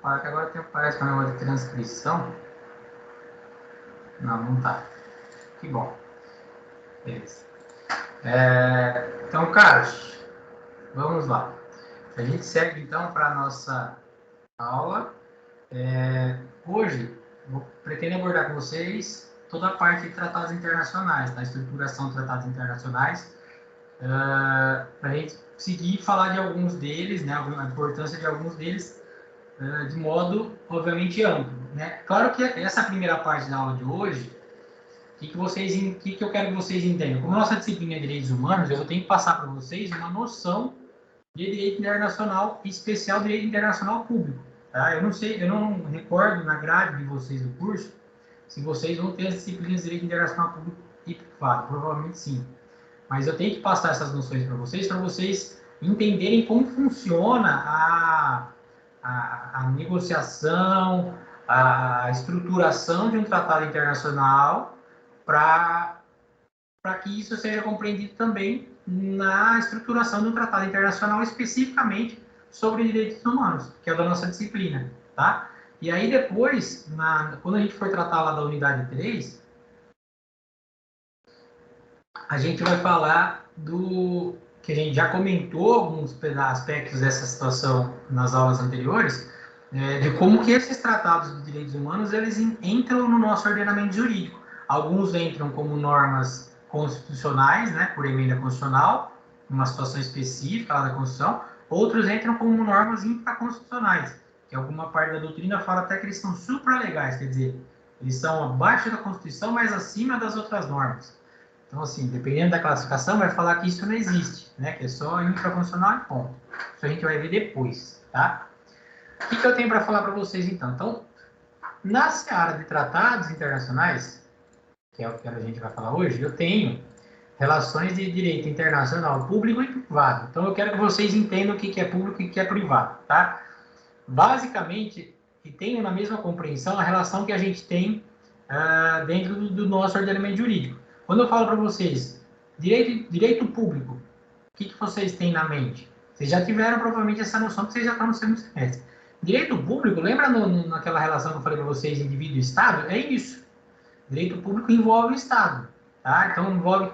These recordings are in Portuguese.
Opa, que agora parece que é um negócio de transcrição. Não, não tá. Que bom. Beleza. Então, caros, vamos lá. A gente segue, então, para a nossa aula. Hoje, pretendo abordar com vocês toda a parte de tratados internacionais, da estruturação de tratados internacionais, para a gente conseguir falar de alguns deles, né, a importância de alguns deles, de modo, obviamente, amplo. Né? Claro que essa primeira parte da aula de hoje, o que eu quero que vocês entendam? Como nossa disciplina é Direitos Humanos, eu tenho que passar para vocês uma noção de direito internacional, em especial direito internacional público. Tá? Eu não sei, eu não recordo na grade de vocês do curso se vocês vão ter as disciplinas de direito internacional público e privado. Provavelmente sim. Mas eu tenho que passar essas noções para vocês entenderem como funciona a negociação, a estruturação de um tratado internacional para que isso seja compreendido também na estruturação de um tratado internacional especificamente sobre direitos humanos, que é da nossa disciplina, tá? E aí depois, quando a gente for tratar lá da unidade 3, a gente vai falar do que a gente já comentou alguns aspectos dessa situação nas aulas anteriores, de como que esses tratados de direitos humanos eles entram no nosso ordenamento jurídico. Alguns entram como normas constitucionais, né, por emenda constitucional, uma situação específica lá da Constituição, outros entram como normas infraconstitucionais, que alguma parte da doutrina fala até que eles são supralegais, quer dizer, eles são abaixo da Constituição, mas acima das outras normas. Então, assim, dependendo da classificação, vai falar que isso não existe, né? Que é só infraconstitucional e ponto. Isso a gente vai ver depois, tá? O que eu tenho para falar para vocês, então? Então, na seara de tratados internacionais, que é o que a gente vai falar hoje, eu tenho relações de direito internacional público e privado. Então, eu quero que vocês entendam o que é público e o que é privado, tá? Basicamente, e tenham na mesma compreensão a relação que a gente tem dentro do nosso ordenamento jurídico. Quando eu falo para vocês direito público, o que vocês têm na mente? Vocês já tiveram provavelmente essa noção, porque vocês já estão no segundo semestre. Direito público, lembra naquela relação que eu falei para vocês, indivíduo e Estado? É isso. Direito público envolve o Estado. Tá? Então, envolve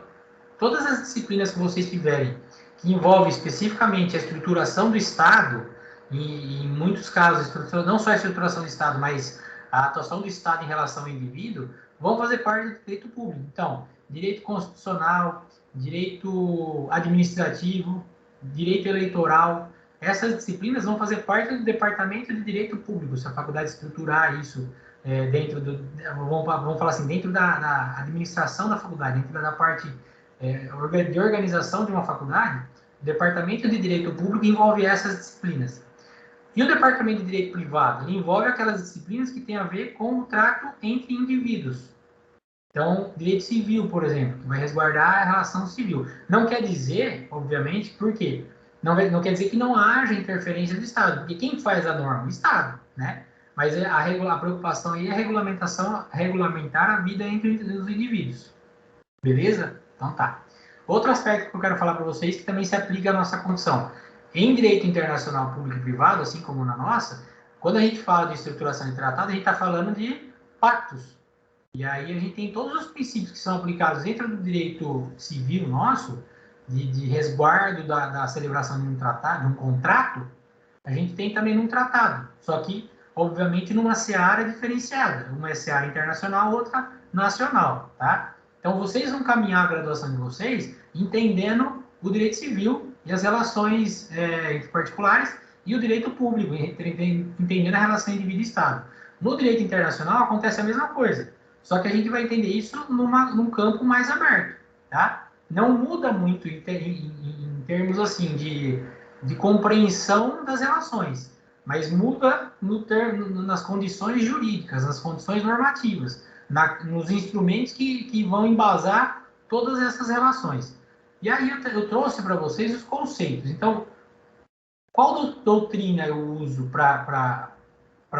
todas as disciplinas que vocês tiverem, que envolve especificamente a estruturação do Estado, e em muitos casos, não só a estruturação do Estado, mas a atuação do Estado em relação ao indivíduo, vão fazer parte do direito público. Então, direito constitucional, direito administrativo, direito eleitoral, essas disciplinas vão fazer parte do departamento de direito público, se a faculdade estruturar isso dentro do, vamos falar assim, dentro da administração da faculdade, dentro da parte de organização de uma faculdade, o departamento de direito público envolve essas disciplinas. E o departamento de direito privado? Ele envolve aquelas disciplinas que têm a ver com o trato entre indivíduos. Então, direito civil, por exemplo, que vai resguardar a relação civil. Não quer dizer, obviamente, por quê? Não quer dizer que não haja interferência do Estado, porque quem faz a norma? O Estado, né? Mas a preocupação aí é regulamentar a vida entre os indivíduos. Beleza? Então tá. Outro aspecto que eu quero falar para vocês que também se aplica à nossa condição. Em direito internacional público e privado, assim como na nossa, quando a gente fala de estruturação de tratado, a gente está falando de pactos. E aí a gente tem todos os princípios que são aplicados dentro do direito civil nosso, de resguardo da celebração de um tratado, de um contrato, a gente tem também num tratado. Só que, obviamente, numa seara diferenciada. Uma é seara internacional, outra nacional, tá? Então, vocês vão caminhar a graduação de vocês entendendo o direito civil e as relações particulares e o direito público, entendendo a relação indivíduo e Estado. No direito internacional acontece a mesma coisa, só que a gente vai entender isso num campo mais aberto, tá? Não muda muito em termos assim de compreensão das relações, mas muda nas condições jurídicas, nas condições normativas, nos instrumentos que vão embasar todas essas relações. E aí eu trouxe para vocês os conceitos. Então, qual doutrina eu uso para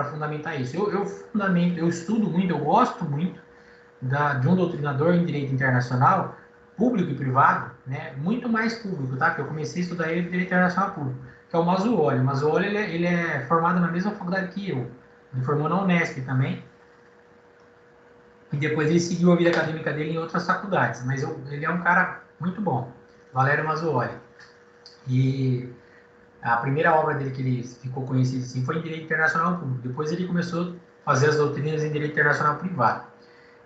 fundamentar isso? Eu estudo muito, eu gosto muito de um doutrinador em direito internacional, público e privado, né? Muito mais público, tá? Porque eu comecei a estudar ele em direito internacional público, que é o Mazzuoli. O Mazzuoli ele é formado na mesma faculdade que eu. Ele formou na Unesp também. E depois ele seguiu a vida acadêmica dele em outras faculdades. Mas ele é um cara muito bom, Valério Mazzuoli. E a primeira obra dele que ele ficou conhecido assim foi em Direito Internacional Público. Depois ele começou a fazer as doutrinas em Direito Internacional Privado.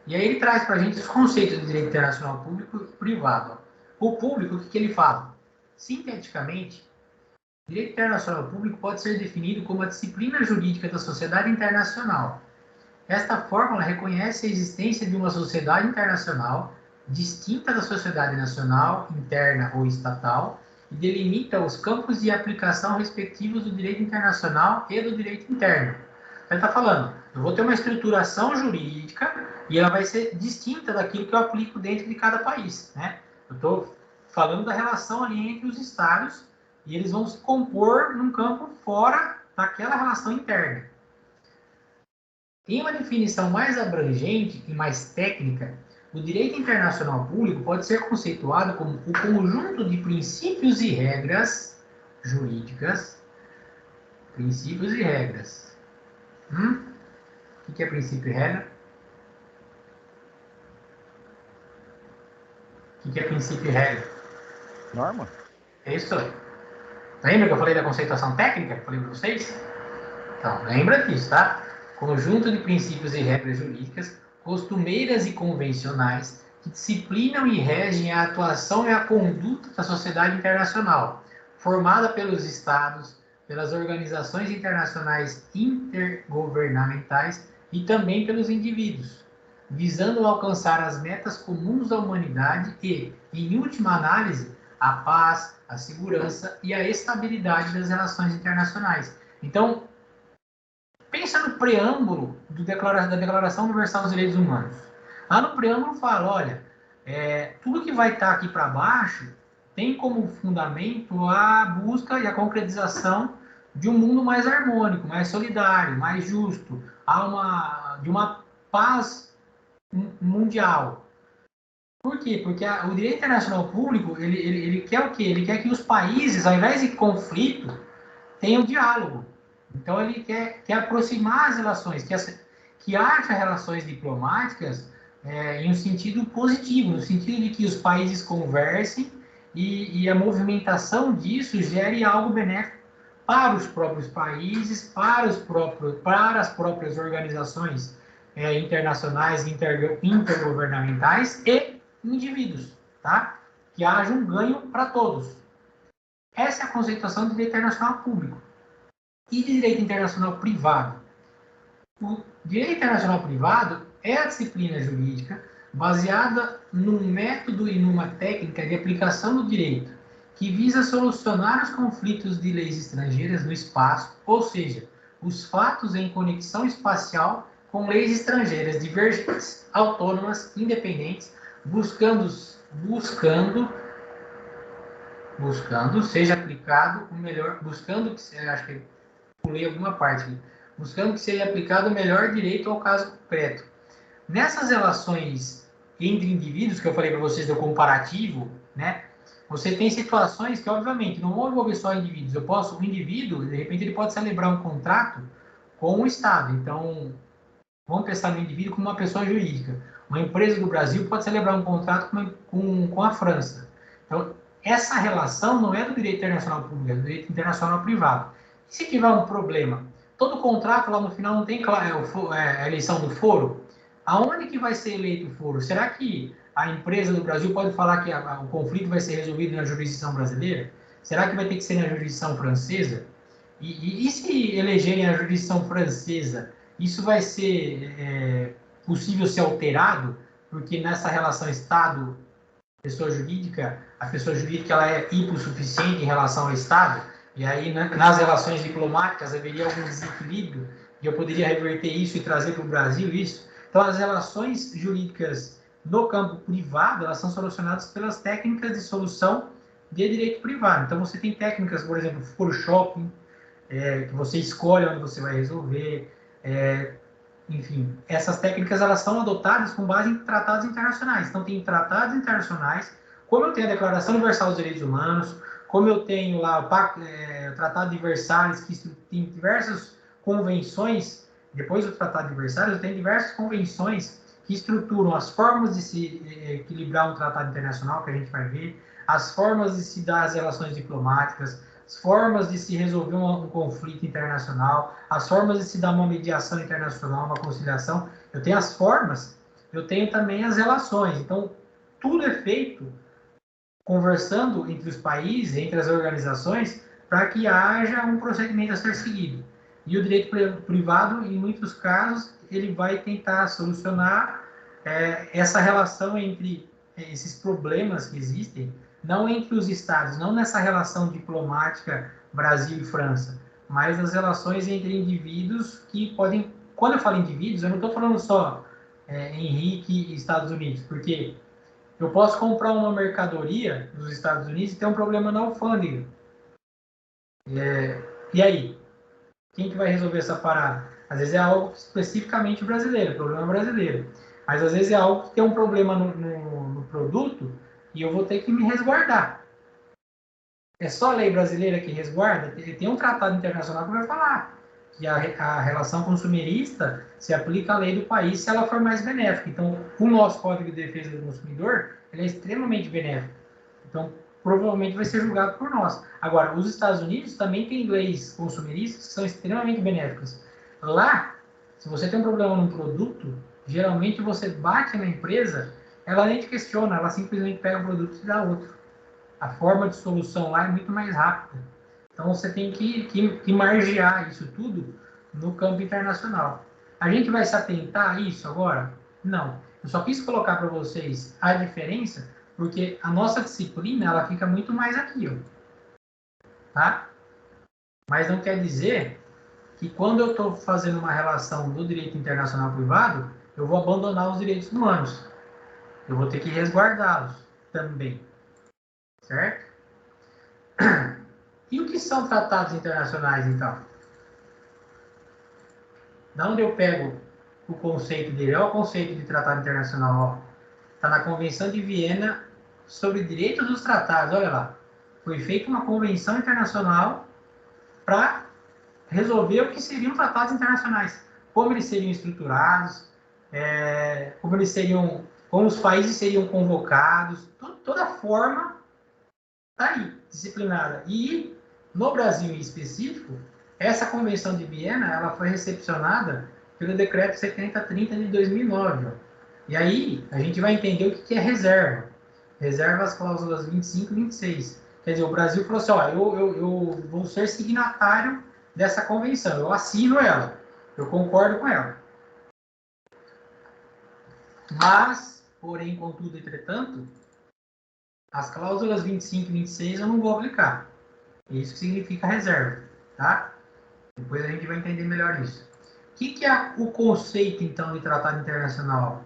E aí ele traz para a gente os conceitos de Direito Internacional Público e Privado. O público, o que ele fala? Sinteticamente, Direito Internacional Público pode ser definido como a disciplina jurídica da sociedade internacional. Esta fórmula reconhece a existência de uma sociedade internacional distinta da sociedade nacional, interna ou estatal, e delimita os campos de aplicação respectivos do direito internacional e do direito interno. Ele está falando, eu vou ter uma estruturação jurídica e ela vai ser distinta daquilo que eu aplico dentro de cada país, né? Eu estou falando da relação ali entre os estados e eles vão se compor num campo fora daquela relação interna. Em uma definição mais abrangente e mais técnica, o direito internacional público pode ser conceituado como o conjunto de princípios e regras jurídicas. Princípios e regras. O que é princípio e regra? O que é princípio e regra? Norma. É isso aí. Lembra que eu falei da conceituação técnica? Que eu falei para vocês? Então, lembra disso, tá? Conjunto de princípios e regras jurídicas, costumeiras e convencionais, que disciplinam e regem a atuação e a conduta da sociedade internacional, formada pelos Estados, pelas organizações internacionais intergovernamentais e também pelos indivíduos, visando alcançar as metas comuns da humanidade e, em última análise, a paz, a segurança e a estabilidade das relações internacionais. Então, pensa no preâmbulo da Declaração Universal dos Direitos Humanos. Lá no preâmbulo fala, olha, tudo que vai estar aqui para baixo tem como fundamento a busca e a concretização de um mundo mais harmônico, mais solidário, mais justo, de uma paz mundial. Por quê? Porque o direito internacional público, ele quer o quê? Ele quer que os países, ao invés de conflito, tenham diálogo. Então, ele quer aproximar as relações, que haja relações diplomáticas em um sentido positivo, no sentido de que os países conversem e a movimentação disso gere algo benéfico para os próprios países, para as próprias organizações internacionais, intergovernamentais e indivíduos, tá? Que haja um ganho para todos. Essa é a conceituação de direito internacional público. E de direito internacional privado? O direito internacional privado é a disciplina jurídica baseada num método e numa técnica de aplicação do direito que visa solucionar os conflitos de leis estrangeiras no espaço, ou seja, os fatos em conexão espacial com leis estrangeiras divergentes, autônomas, independentes, buscando seja aplicado o melhor, acho que pulei alguma parte aqui, buscando que seja aplicado o melhor direito ao caso concreto. Nessas relações entre indivíduos, que eu falei para vocês do comparativo, né, você tem situações que, obviamente, não vão envolver só indivíduos. O indivíduo, de repente, ele pode celebrar um contrato com o Estado. Então, vamos pensar no indivíduo como uma pessoa jurídica. Uma empresa do Brasil pode celebrar um contrato com a França. Então, essa relação não é do direito internacional público, é do direito internacional privado. E se tiver um problema, todo contrato lá no final não tem a eleição do foro? Aonde que vai ser eleito o foro? Será que a empresa do Brasil pode falar que o conflito vai ser resolvido na jurisdição brasileira? Será que vai ter que ser na jurisdição francesa? E se elegerem a jurisdição francesa, isso vai ser possível ser alterado? Porque nessa relação Estado pessoa jurídica, a pessoa jurídica ela é hipossuficiente em relação ao Estado, e aí nas relações diplomáticas haveria algum desequilíbrio, e eu poderia reverter isso e trazer para o Brasil isso. Então, as relações jurídicas no campo privado, elas são solucionadas pelas técnicas de solução de direito privado. Então, você tem técnicas, por exemplo, foro shopping, que você escolhe onde você vai resolver, enfim, essas técnicas elas são adotadas com base em tratados internacionais. Então, tem tratados internacionais, como eu tenho a Declaração Universal dos Direitos Humanos, como eu tenho lá o Tratado de Versalhes, que tem diversas convenções, depois do Tratado de Versalhes, eu tenho diversas convenções que estruturam as formas de se equilibrar um tratado internacional, que a gente vai ver, as formas de se dar as relações diplomáticas, as formas de se resolver um conflito internacional, as formas de se dar uma mediação internacional, uma conciliação. Eu tenho as formas, eu tenho também as relações. Então, tudo é feito conversando entre os países, entre as organizações, para que haja um procedimento a ser seguido. E o direito privado, em muitos casos, ele vai tentar solucionar essa relação entre esses problemas que existem, não entre os estados, não nessa relação diplomática Brasil e França, mas nas relações entre indivíduos que podem... Quando eu falo indivíduos, eu não estou falando só Henrique e Estados Unidos, porque eu posso comprar uma mercadoria nos Estados Unidos e ter um problema na alfândega. E aí? Quem que vai resolver essa parada? Às vezes é algo especificamente brasileiro, problema brasileiro. Mas às vezes é algo que tem um problema no produto e eu vou ter que me resguardar. É só a lei brasileira que resguarda? Tem um tratado internacional que vai falar que a relação consumerista se aplica à lei do país se ela for mais benéfica. Então, o nosso Código de Defesa do Consumidor ele é extremamente benéfico. Então, provavelmente vai ser julgado por nós. Agora, os Estados Unidos também têm leis consumeristas que são extremamente benéficas. Lá, se você tem um problema num produto, geralmente você bate na empresa, ela nem te questiona, ela simplesmente pega o produto e dá outro. A forma de solução lá é muito mais rápida. Então, você tem que margear isso tudo no campo internacional. A gente vai se atentar a isso agora? Não. Eu só quis colocar para vocês a diferença, porque a nossa disciplina ela fica muito mais aqui, ó, tá? Mas não quer dizer que quando eu estou fazendo uma relação do direito internacional privado, eu vou abandonar os direitos humanos. Eu vou ter que resguardá-los também, certo? E o que são tratados internacionais, então? Da onde eu pego o conceito dele? Olha o conceito de tratado internacional. Está na Convenção de Viena sobre Direitos dos Tratados. Olha lá. Foi feita uma convenção internacional para resolver o que seriam tratados internacionais. Como eles seriam estruturados, como os países seriam convocados. Toda a forma está aí, disciplinada. E, no Brasil em específico, essa Convenção de Viena ela foi recepcionada pelo Decreto 7030 de 2009. Ó. E aí, a gente vai entender o que é reserva. Reserva as cláusulas 25 e 26. Quer dizer, o Brasil falou assim, ó, eu vou ser signatário dessa convenção, eu assino ela, eu concordo com ela. Mas, porém, contudo, entretanto, as cláusulas 25 e 26 eu não vou aplicar. Isso significa reserva, tá? Depois a gente vai entender melhor isso. O que é o conceito, então, de tratado internacional?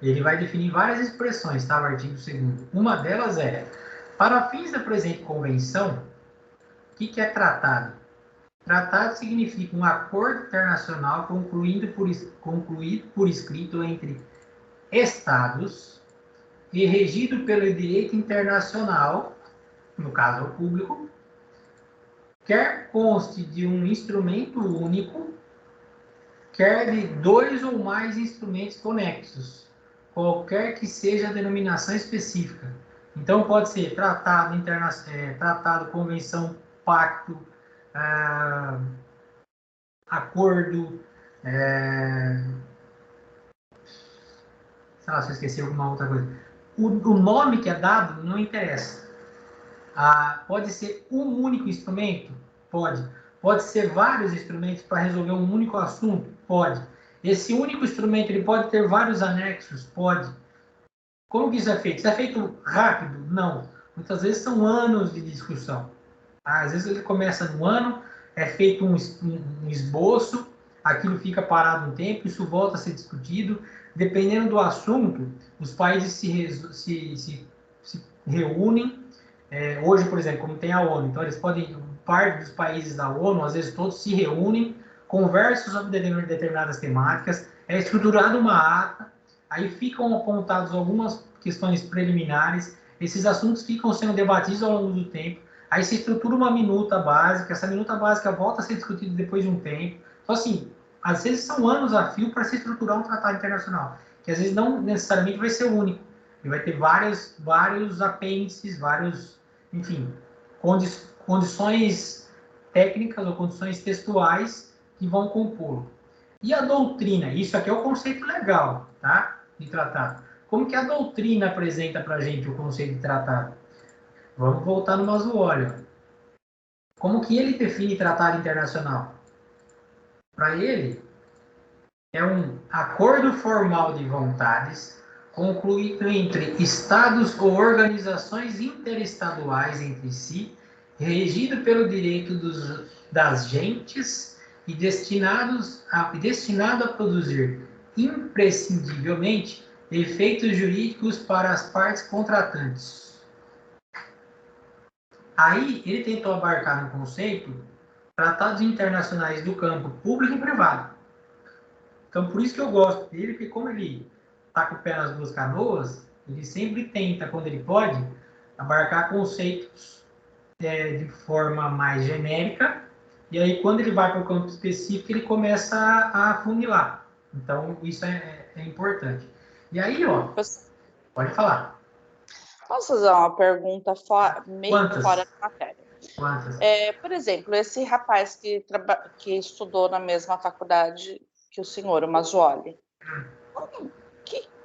Ele vai definir várias expressões, tá? O artigo 2º. Uma delas é, para fins da presente convenção, o que é tratado? Tratado significa um acordo internacional concluído por escrito entre Estados e regido pelo direito internacional, no caso o público, quer conste de um instrumento único, quer de 2 ou mais instrumentos conexos, qualquer que seja a denominação específica. Então, pode ser tratado, tratado, convenção, pacto, acordo, sei lá, se eu esqueci alguma outra coisa. O nome que é dado não interessa. Pode ser um único instrumento? Pode. Pode ser vários instrumentos para resolver um único assunto? Pode. Esse único instrumento ele pode ter vários anexos? Pode. Como que isso é feito? Isso é feito rápido? Não. Muitas vezes são anos de discussão. Às vezes ele começa no ano, é feito um esboço, aquilo fica parado um tempo, isso volta a ser discutido. Dependendo do assunto, os países se reúnem. Hoje, por exemplo, como tem a ONU, então eles podem, parte dos países da ONU, às vezes todos se reúnem, conversam sobre determinadas temáticas, é estruturada uma ata, aí ficam apontados algumas questões preliminares, esses assuntos ficam sendo debatidos ao longo do tempo, aí se estrutura uma minuta básica, essa minuta básica volta a ser discutida depois de um tempo. Então, assim, às vezes são anos a fio para se estruturar um tratado internacional, que às vezes não necessariamente vai ser único, ele vai ter vários apêndices, enfim, condições técnicas ou condições textuais que vão compor. E a doutrina, isso aqui é o conceito legal, tá? De tratado. Como que a doutrina apresenta para a gente o conceito de tratado? Vamos voltar no Masluoli. Como que ele define tratado internacional? Para ele, é um acordo formal de vontades concluído entre estados ou organizações interestaduais entre si, regido pelo direito das gentes e destinado a produzir imprescindivelmente efeitos jurídicos para as partes contratantes. Aí ele tentou abarcar no conceito tratados internacionais do campo público e privado. Então, por isso que eu gosto dele, porque como ele está com o pé nas duas canoas, ele sempre tenta, quando ele pode, abarcar conceitos de forma mais genérica, e aí quando ele vai para o campo específico, ele começa a afunilar. Então, isso é importante. E aí, ó, pode falar. Posso fazer uma pergunta meio fora da matéria? Quantas? Por exemplo, esse rapaz que estudou na mesma faculdade que o senhor, o Masluoli,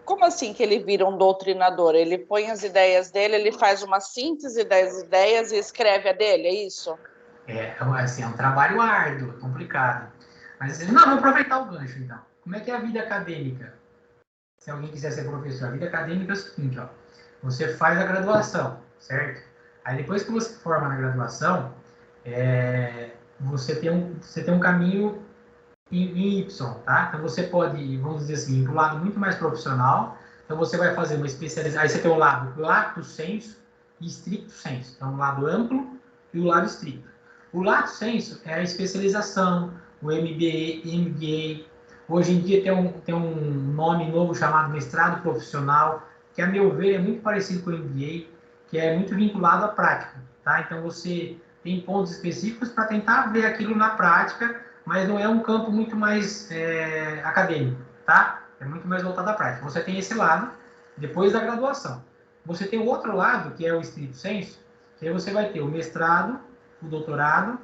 como assim que ele vira um doutrinador? Ele põe as ideias dele, ele faz uma síntese das ideias e escreve a dele, é isso? Assim, é um trabalho árduo, complicado. Mas, não, vamos aproveitar o gancho, então. Como é que é a vida acadêmica? Se alguém quiser ser professor, a vida acadêmica é o seguinte, ó. Você faz a graduação, certo? Aí depois que você forma na graduação, você tem um caminho em Y, tá? Então você pode, vamos dizer assim, para o lado muito mais profissional. Então você vai fazer uma especialização. Aí você tem o lado lato sensu e stricto sensu. Então o lado amplo e o lado estrito. O lato sensu é a especialização, o MBA. Hoje em dia tem um nome novo chamado mestrado profissional, que a meu ver é muito parecido com o MBA, que é muito vinculado à prática, tá? Então você tem pontos específicos para tentar ver aquilo na prática, mas não é um campo muito mais acadêmico, tá? É muito mais voltado à prática. Você tem esse lado, depois da graduação. Você tem o outro lado, que é o stricto sensu, que aí você vai ter o mestrado, o doutorado.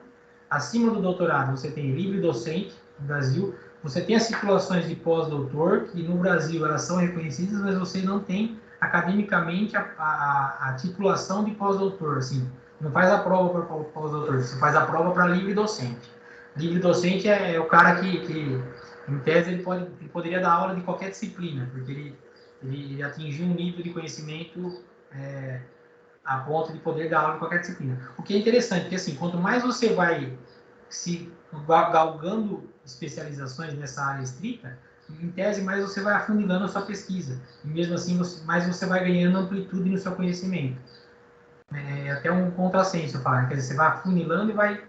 Acima do doutorado, você tem livre docente no Brasil. Você tem as titulações de pós-doutor, que no Brasil elas são reconhecidas, mas você não tem academicamente a titulação de pós-doutor, assim. Não faz a prova para pós-doutor, você faz a prova para livre docente. Livre docente é o cara que em tese, ele poderia dar aula de qualquer disciplina, porque ele atingiu um nível de conhecimento a ponto de poder dar aula em qualquer disciplina. O que é interessante, porque assim, quanto mais você vai se galgando especializações nessa área estrita, em tese, mais você vai afunilando a sua pesquisa. E mesmo assim, mais você vai ganhando amplitude no seu conhecimento. É até um contrassenso, eu falo. Quer dizer, você vai afunilando e vai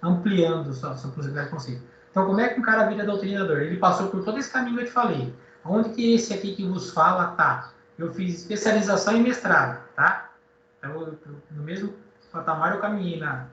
ampliando sua possibilidade de conceito. Então, como é que um cara vira doutrinador? Ele passou por todo esse caminho que eu te falei. Onde que esse aqui que vos fala tá? Eu fiz especialização e mestrado, tá? Então, no mesmo patamar eu caminhei lá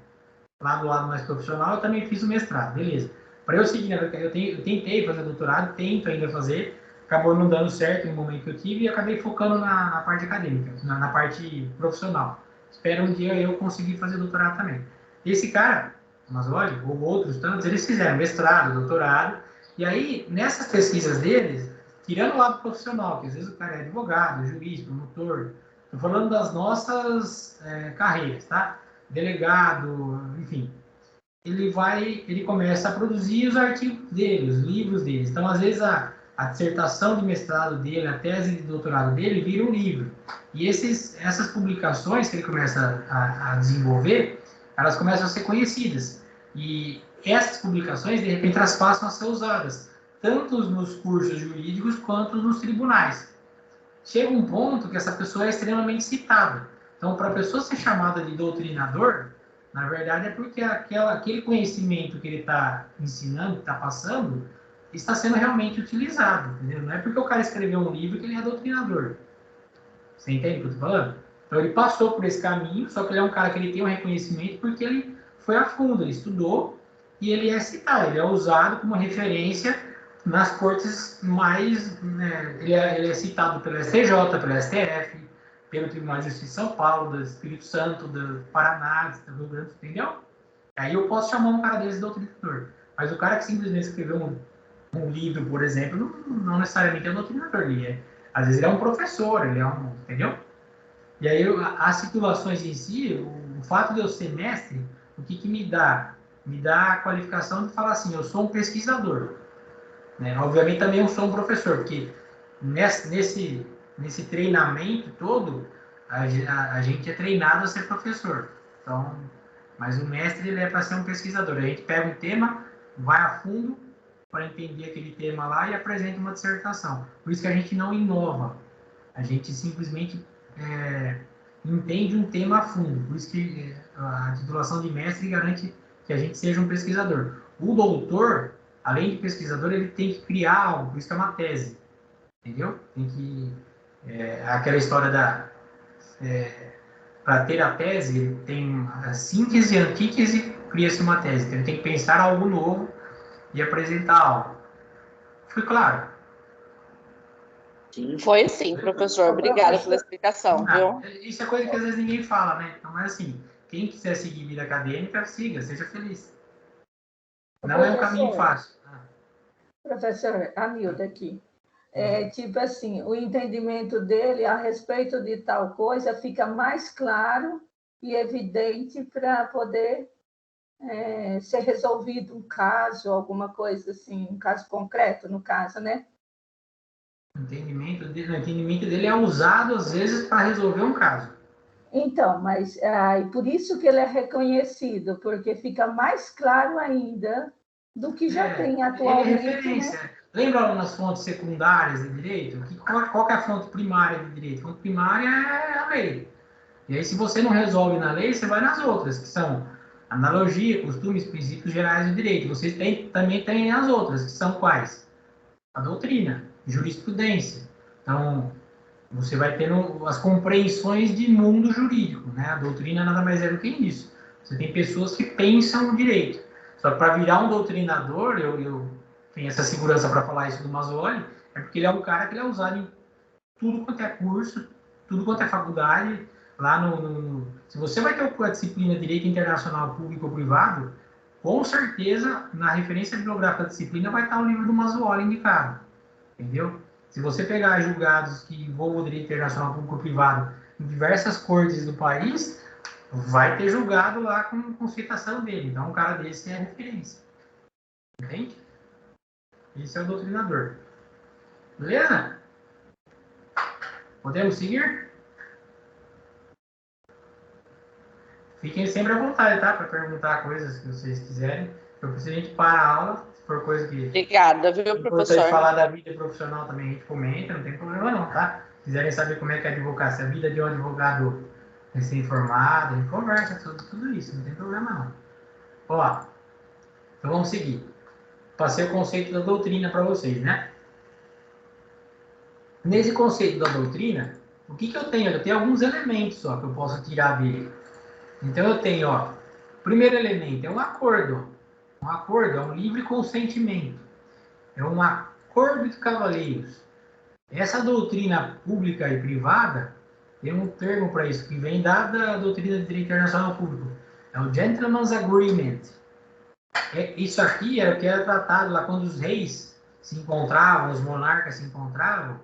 do lado mais profissional, eu também fiz o mestrado, beleza. Para eu seguir, eu tentei fazer doutorado, tento ainda fazer, acabou não dando certo no momento que eu tive e acabei focando na parte acadêmica, na parte profissional. Espero um dia eu conseguir fazer doutorado também. Esse cara, Masluoli, ou outros tantos, eles fizeram mestrado, doutorado, e aí, nessas pesquisas deles, tirando o lado profissional, que às vezes o cara é advogado, juiz, promotor, estou falando das nossas carreiras, tá? Delegado, enfim, ele começa a produzir os artigos dele, os livros dele. Então, às vezes, a dissertação de mestrado dele, a tese de doutorado dele, vira um livro. E essas publicações que ele começa a desenvolver, elas começam a ser conhecidas. E essas publicações, de repente, elas passam a ser usadas, tanto nos cursos jurídicos quanto nos tribunais. Chega um ponto que essa pessoa é extremamente citada. Então, para a pessoa ser chamada de doutrinador, na verdade é porque aquele conhecimento que ele está ensinando, está passando, está sendo realmente utilizado. Entendeu? Não é porque o cara escreveu um livro que ele é doutrinador. Você entende o que eu estou falando? Então ele passou por esse caminho, só que ele é um cara que ele tem um reconhecimento porque ele foi a fundo, ele estudou e ele é citado, ele é usado como referência nas cortes mais... Né, ele é citado pelo STJ, pelo STF, pelo Tribunal de Justiça de São Paulo, do Espírito Santo, do Paraná, do Rio Grande, entendeu? Aí eu posso chamar um cara desse de doutrinador. Mas o cara que simplesmente escreveu um livro, por exemplo, não necessariamente é um doutrinador. Às vezes ele é um professor, ele é um... Entendeu? E aí as situações em si, o fato de eu ser mestre, o que me dá? Me dá a qualificação de falar assim, eu sou um pesquisador. Né? Obviamente também eu sou um professor, porque nesse treinamento todo, a gente é treinado a ser professor. Então, mas o mestre ele é para ser um pesquisador. A gente pega um tema, vai a fundo para entender aquele tema lá e apresenta uma dissertação. Por isso que a gente não inova. A gente simplesmente entende um tema a fundo. Por isso que a titulação de mestre garante que a gente seja um pesquisador. O doutor, além de pesquisador, ele tem que criar algo, por isso que é uma tese. Entendeu? Tem que... aquela história da... para ter a tese, ele tem a síntese e a antítese, cria-se uma tese. Então, ele tem que pensar algo novo e apresentar algo. Foi claro? Foi sim, professor. Obrigada pela explicação, viu? Isso é coisa que às vezes ninguém fala, né? Então, mas assim, quem quiser seguir vida acadêmica, siga, seja feliz. Não é um caminho fácil. Professor, Anilda aqui. Tipo assim, o entendimento dele a respeito de tal coisa fica mais claro e evidente para poder ser resolvido um caso, alguma coisa assim, um caso concreto, no caso, né? O entendimento dele é usado, às vezes, para resolver um caso. Então, mas por isso que ele é reconhecido, porque fica mais claro ainda do que já tem atualmente. Ele é referência. Né? Lembra nas fontes secundárias de direito? Qual que é a fonte primária de direito? A fonte primária é a lei. E aí, se você não resolve na lei, você vai nas outras, que são analogia, costumes, princípios gerais do direito. Você também tem as outras, que são quais? A doutrina, jurisprudência. Então, você vai tendo as compreensões de mundo jurídico, né? A doutrina nada mais é do que isso. Você tem pessoas que pensam o direito. Só que para virar um doutrinador, eu tenho essa segurança para falar isso do Mazzoli, é porque ele é um cara que ele é usado em tudo quanto é curso, tudo quanto é faculdade. Lá se você vai ter a disciplina de Direito Internacional Público ou Privado, com certeza, na referência bibliográfica da disciplina, vai estar o livro do Mazzoli indicado. Entendeu? Se você pegar julgados que envolvam o direito internacional público ou privado em diversas cortes do país, vai ter julgado lá com citação dele. Então, um cara desse é referência. Entende? Esse é o doutrinador. Beleza? Podemos seguir? Fiquem sempre à vontade, tá? Para perguntar coisas que vocês quiserem. Eu preciso a gente parar a aula, se for coisa que... Obrigada, viu, professor? Se falar da vida profissional também a gente comenta, não tem problema não, tá? Se quiserem saber como é que é a advocacia, a vida de um advogado recém-formado, a gente conversa sobre tudo isso, não tem problema não. Ó, então vamos seguir. Passei o conceito da doutrina para vocês, né? Nesse conceito da doutrina, o que eu tenho? Eu tenho alguns elementos só que eu posso tirar dele. Então eu tenho, ó, o primeiro elemento é um acordo. Um acordo é um livre consentimento. É um acordo de cavaleiros. Essa doutrina pública e privada tem um termo para isso, que vem da doutrina de direito internacional público. É o Gentleman's Agreement. Isso aqui era o que era tratado lá quando os reis se encontravam, os monarcas se encontravam,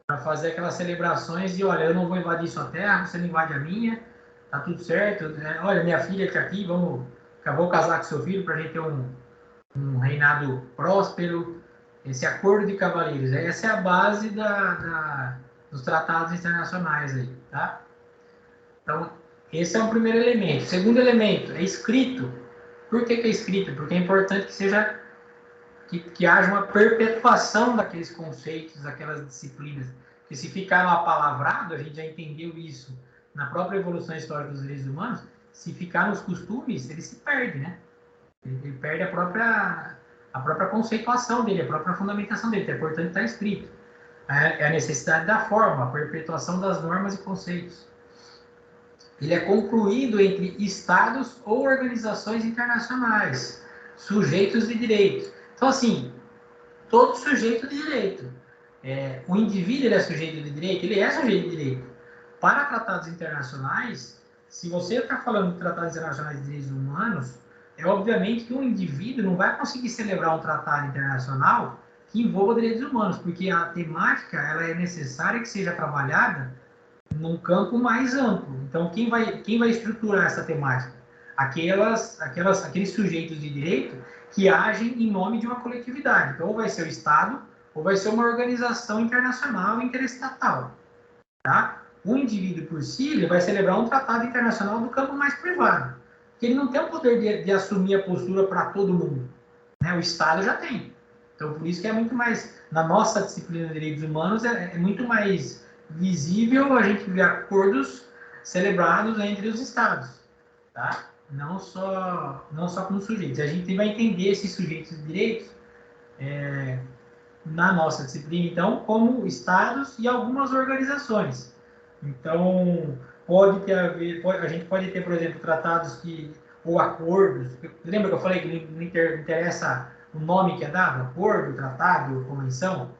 para fazer aquelas celebrações de, olha, eu não vou invadir sua terra, você não invade a minha, tá tudo certo, né? Olha, minha filha está aqui, vou casar com seu filho para a gente ter um reinado próspero. Esse acordo de cavaleiros, essa é a base dos tratados internacionais aí, tá? Então, esse é o primeiro elemento. O segundo elemento é escrito. Por que é escrito? Porque é importante que seja que haja uma perpetuação daqueles conceitos, daquelas disciplinas. Porque se ficar no apalavrado, a gente já entendeu isso na própria evolução histórica dos direitos humanos, se ficar nos costumes, ele se perde, né? Ele perde a própria conceituação dele, a própria fundamentação dele. Então é importante estar escrito. é a necessidade da forma, a perpetuação das normas e conceitos. Ele é concluído entre estados ou organizações internacionais, sujeitos de direito. Então, assim, todo sujeito de direito. O indivíduo ele é sujeito de direito? Ele é sujeito de direito. Para tratados internacionais, se você está falando de tratados internacionais de direitos humanos, é obviamente que um indivíduo não vai conseguir celebrar um tratado internacional que envolva direitos humanos, porque a temática ela é necessária que seja trabalhada num campo mais amplo. Então, quem vai estruturar essa temática? Aqueles sujeitos de direito que agem em nome de uma coletividade. Então, ou vai ser o Estado, ou vai ser uma organização internacional interestatal. Tá? O indivíduo por si, ele vai celebrar um tratado internacional do campo mais privado. Porque ele não tem o poder de assumir a postura para todo mundo. Né? O Estado já tem. Então, por isso que é muito mais, na nossa disciplina de direitos humanos, é muito mais visível a gente ver acordos celebrados entre os Estados, tá? Não só como sujeitos. A gente vai entender esses sujeitos de direitos na nossa disciplina, então, como Estados e algumas organizações. Então, a gente pode ter, por exemplo, tratados ou acordos. Lembra que eu falei que não interessa o nome que é dado? Acordo, tratado, convenção?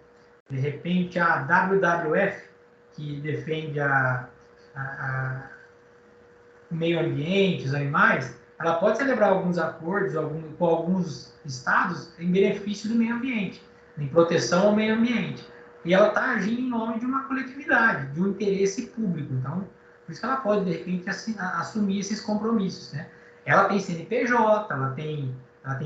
De repente, a WWF, que defende o meio ambiente, os animais, ela pode celebrar alguns acordos com alguns estados em benefício do meio ambiente, em proteção ao meio ambiente. E ela está agindo em nome de uma coletividade, de um interesse público. Então, por isso que ela pode, de repente, assumir esses compromissos. Né? Ela tem CNPJ, ela tem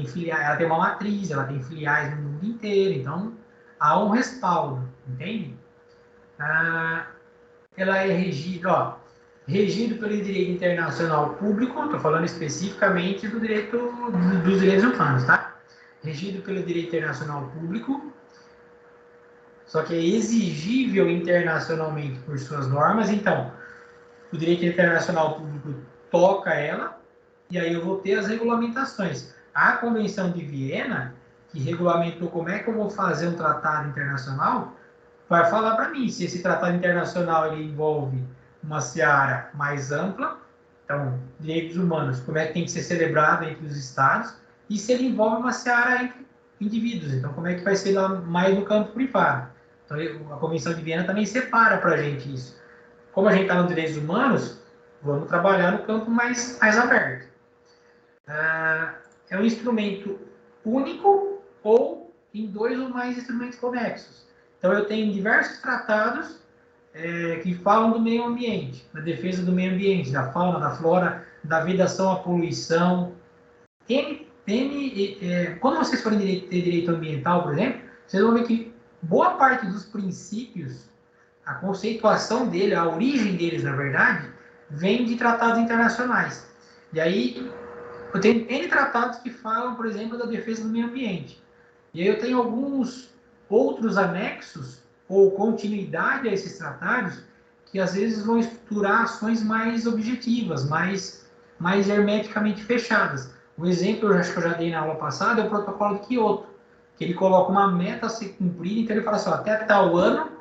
filiais, ela tem uma matriz, ela tem filiais no mundo inteiro. Então, há um respaldo, entende? Ela é regido pelo direito internacional público, estou falando especificamente dos direitos humanos, tá? Regido pelo direito internacional público, só que é exigível internacionalmente por suas normas. Então, o direito internacional público toca ela, e aí eu vou ter as regulamentações. A Convenção de Viena, que regulamentou como é que eu vou fazer um tratado internacional, vai falar para mim se esse tratado internacional ele envolve uma seara mais ampla, então, direitos humanos, como é que tem que ser celebrado entre os estados, e se ele envolve uma seara entre indivíduos, então como é que vai ser lá mais no campo privado. Então, a Convenção de Viena também separa para a gente isso. Como a gente está nos direitos humanos, vamos trabalhar no campo mais aberto. É um instrumento único ou em 2 ou mais instrumentos conexos. Então, eu tenho diversos tratados que falam do meio ambiente, da defesa do meio ambiente, da fauna, da flora, da vedação à poluição. Quando vocês forem ter direito ambiental, por exemplo, vocês vão ver que boa parte dos princípios, a conceituação dele, a origem deles, na verdade, vem de tratados internacionais. E aí, eu tenho N tratados que falam, por exemplo, da defesa do meio ambiente. E aí eu tenho alguns outros anexos ou continuidade a esses tratados que às vezes vão estruturar ações mais objetivas, mais hermeticamente fechadas. Um exemplo, eu acho que eu já dei na aula passada, é o protocolo de Kyoto, que ele coloca uma meta a ser cumprida, então ele fala assim, até tal ano,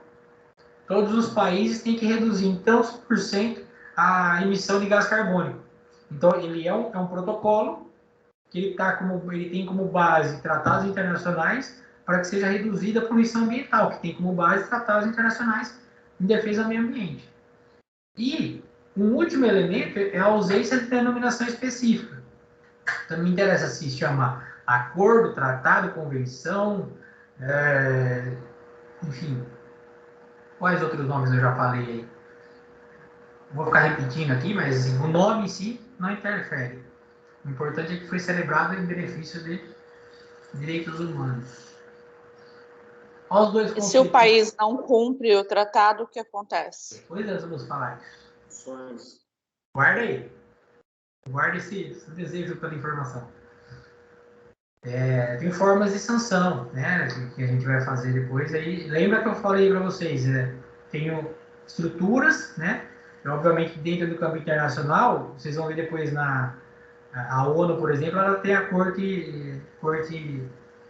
todos os países têm que reduzir em tantos por cento a emissão de gás carbônico. Então, ele é um protocolo que ele tem como base tratados internacionais para que seja reduzida a poluição ambiental, que tem como base tratados internacionais em defesa do meio ambiente. E um último elemento é a ausência de denominação específica. Então, me interessa se chama acordo, tratado, convenção, enfim. Quais outros nomes eu já falei aí? Vou ficar repetindo aqui, mas assim, o nome em si não interfere. O importante é que foi celebrado em benefício de direitos humanos. E se o país não cumpre o tratado, o que acontece? Depois nós vamos falar. Guarda aí. Guarda esse desejo pela informação. Tem formas de sanção, né? Que a gente vai fazer depois. Aí, lembra que eu falei para vocês, tenho estruturas, né? E, obviamente, dentro do campo internacional, vocês vão ver depois a ONU, por exemplo, ela tem a Corte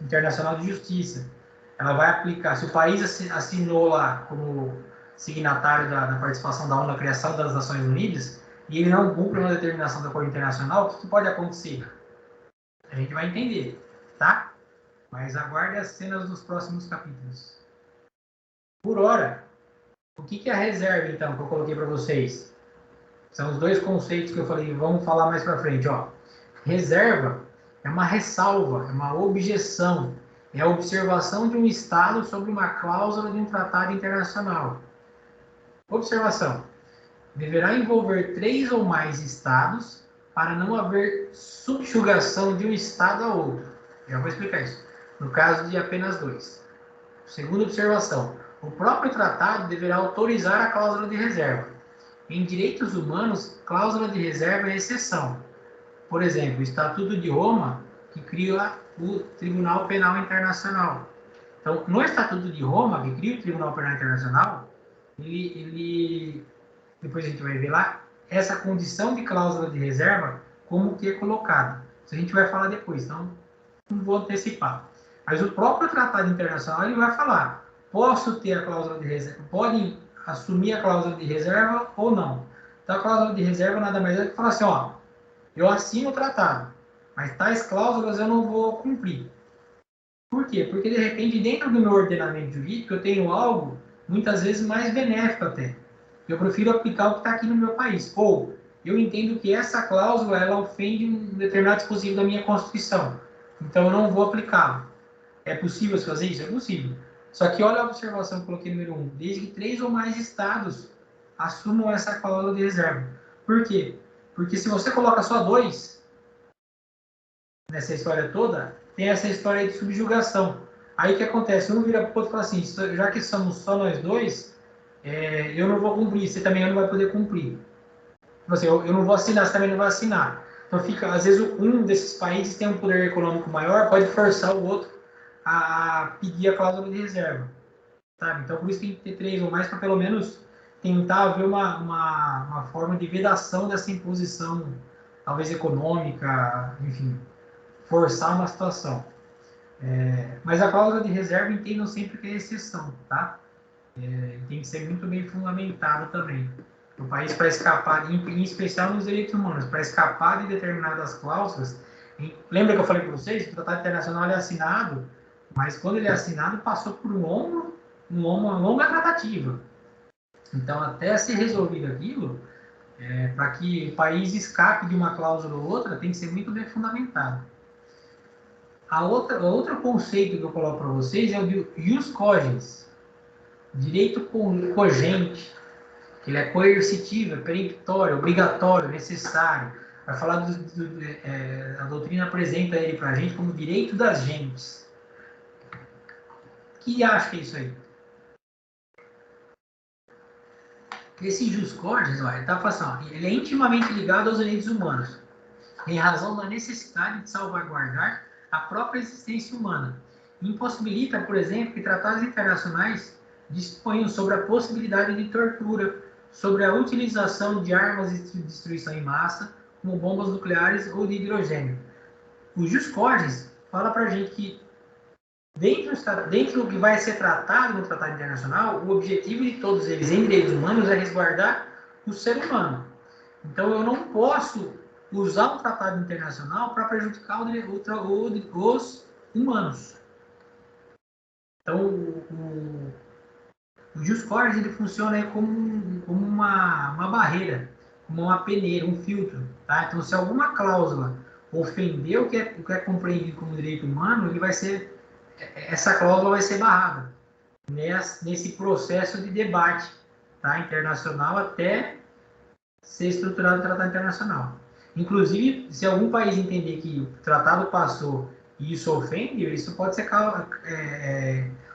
Internacional de Justiça. ela vai aplicar, se o país assinou lá como signatário da participação da ONU na criação das Nações Unidas, e ele não cumpre uma determinação da Corte Internacional, o que pode acontecer? A gente vai entender, tá? Mas aguarde as cenas dos próximos capítulos. Por hora, o que é a reserva, então, que eu coloquei para vocês? São os dois conceitos que eu falei, vamos falar mais para frente, ó. Reserva é uma ressalva, é uma objeção, é a observação de um Estado sobre uma cláusula de um tratado internacional. Observação. Deverá envolver 3 ou mais Estados para não haver subjugação de um Estado a outro. Já vou explicar isso. No caso de apenas 2. Segunda observação. O próprio tratado deverá autorizar a cláusula de reserva. Em direitos humanos, cláusula de reserva é exceção. Por exemplo, o Estatuto de Roma, que cria o Tribunal Penal Internacional. Então, no Estatuto de Roma, que cria o Tribunal Penal Internacional, depois a gente vai ver lá, essa condição de cláusula de reserva, como que é colocada. Isso a gente vai falar depois, então não vou antecipar. Mas o próprio Tratado Internacional, ele vai falar, posso ter a cláusula de reserva, podem assumir a cláusula de reserva ou não. Então, a cláusula de reserva nada mais é que falar assim, ó, eu assino o tratado, mas tais cláusulas eu não vou cumprir. Por quê? Porque, de repente, dentro do meu ordenamento jurídico, eu tenho algo, muitas vezes, mais benéfico até. Eu prefiro aplicar o que está aqui no meu país. Ou, eu entendo que essa cláusula, ela ofende um determinado dispositivo da minha Constituição. Então, eu não vou aplicá-la. É possível fazer isso? É possível. Só que olha a observação que eu coloquei número 1. Desde que 3 ou mais estados assumam essa cláusula de reserva. Por quê? Porque se você coloca só 2, nessa história toda, tem essa história de subjugação. Aí o que acontece? Um vira para o outro e fala assim, já que somos só nós 2, eu não vou cumprir, você também não vai poder cumprir. Assim, eu não vou assinar, você também não vai assinar. Então fica, às vezes um desses países tem um poder econômico maior, pode forçar o outro a pedir a cláusula de reserva. Sabe? Então por isso tem que ter 3 ou mais para pelo menos tentar haver uma forma de vedação dessa imposição, talvez econômica, enfim, forçar uma situação. Mas a cláusula de reserva entendam sempre que é exceção, tá? Tem que ser muito bem fundamentado também. O país, para escapar, em especial nos direitos humanos, para escapar de determinadas cláusulas, lembra que eu falei para vocês? O Tratado Internacional é assinado, mas quando ele é assinado, passou por uma longa tratativa. Então, até ser resolvido aquilo, para que o país escape de uma cláusula ou outra, tem que ser muito bem fundamentado. Outro conceito que eu coloco para vocês é o de jus cogens, direito cogente, que ele é coercitivo, é peremptório, obrigatório, necessário. Vai falar a doutrina apresenta ele para a gente como direito das gentes. O que acha que é isso aí? Esse jus cogens, ele está falando assim, ele é intimamente ligado aos direitos humanos, em razão da necessidade de salvaguardar a própria existência humana. Impossibilita, por exemplo, que tratados internacionais disponham sobre a possibilidade de tortura, sobre a utilização de armas de destruição em massa, como bombas nucleares ou de hidrogênio. O jus cogens fala para a gente que, dentro do que vai ser tratado no Tratado Internacional, o objetivo de todos eles em direitos humanos é resguardar o ser humano. Então, eu não posso usar um tratado internacional para prejudicar os humanos. Então, o jus cogens ele funciona como uma barreira, como uma peneira, um filtro. Tá? Então, se alguma cláusula ofender o que é compreendido como direito humano, essa cláusula vai ser barrada nesse processo de debate, tá? Internacional até ser estruturado o tratado internacional. Inclusive, se algum país entender que o tratado passou e isso ofende, isso pode ser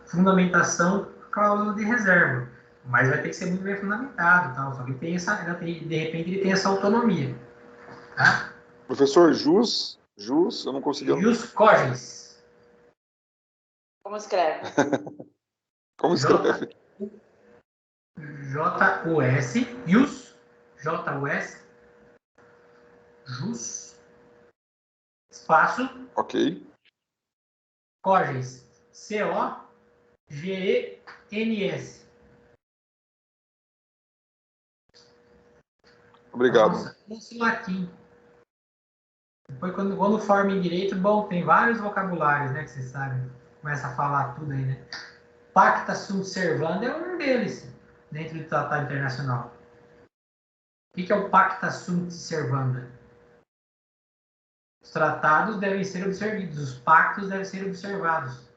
fundamentação cláusula de reserva, mas vai ter que ser muito bem fundamentado, tal. Só que de repente ele tem essa autonomia, tá? Professor, jus, eu não consegui... Jus cogens. Como escreve? Como escreve? J-U-S, jus, J-U-S, jus, espaço, Ok. cogens, C-O, GENS. Obrigado. Nossa, esse latim. Depois, quando forma em direito, bom, tem vários vocabulários, né, que vocês sabem. Começa a falar tudo aí, né? Pacta sunt servanda é um deles, dentro do Tratado Internacional. O que é o Pacta sunt servanda? Os tratados devem ser observados, os pactos devem ser observados.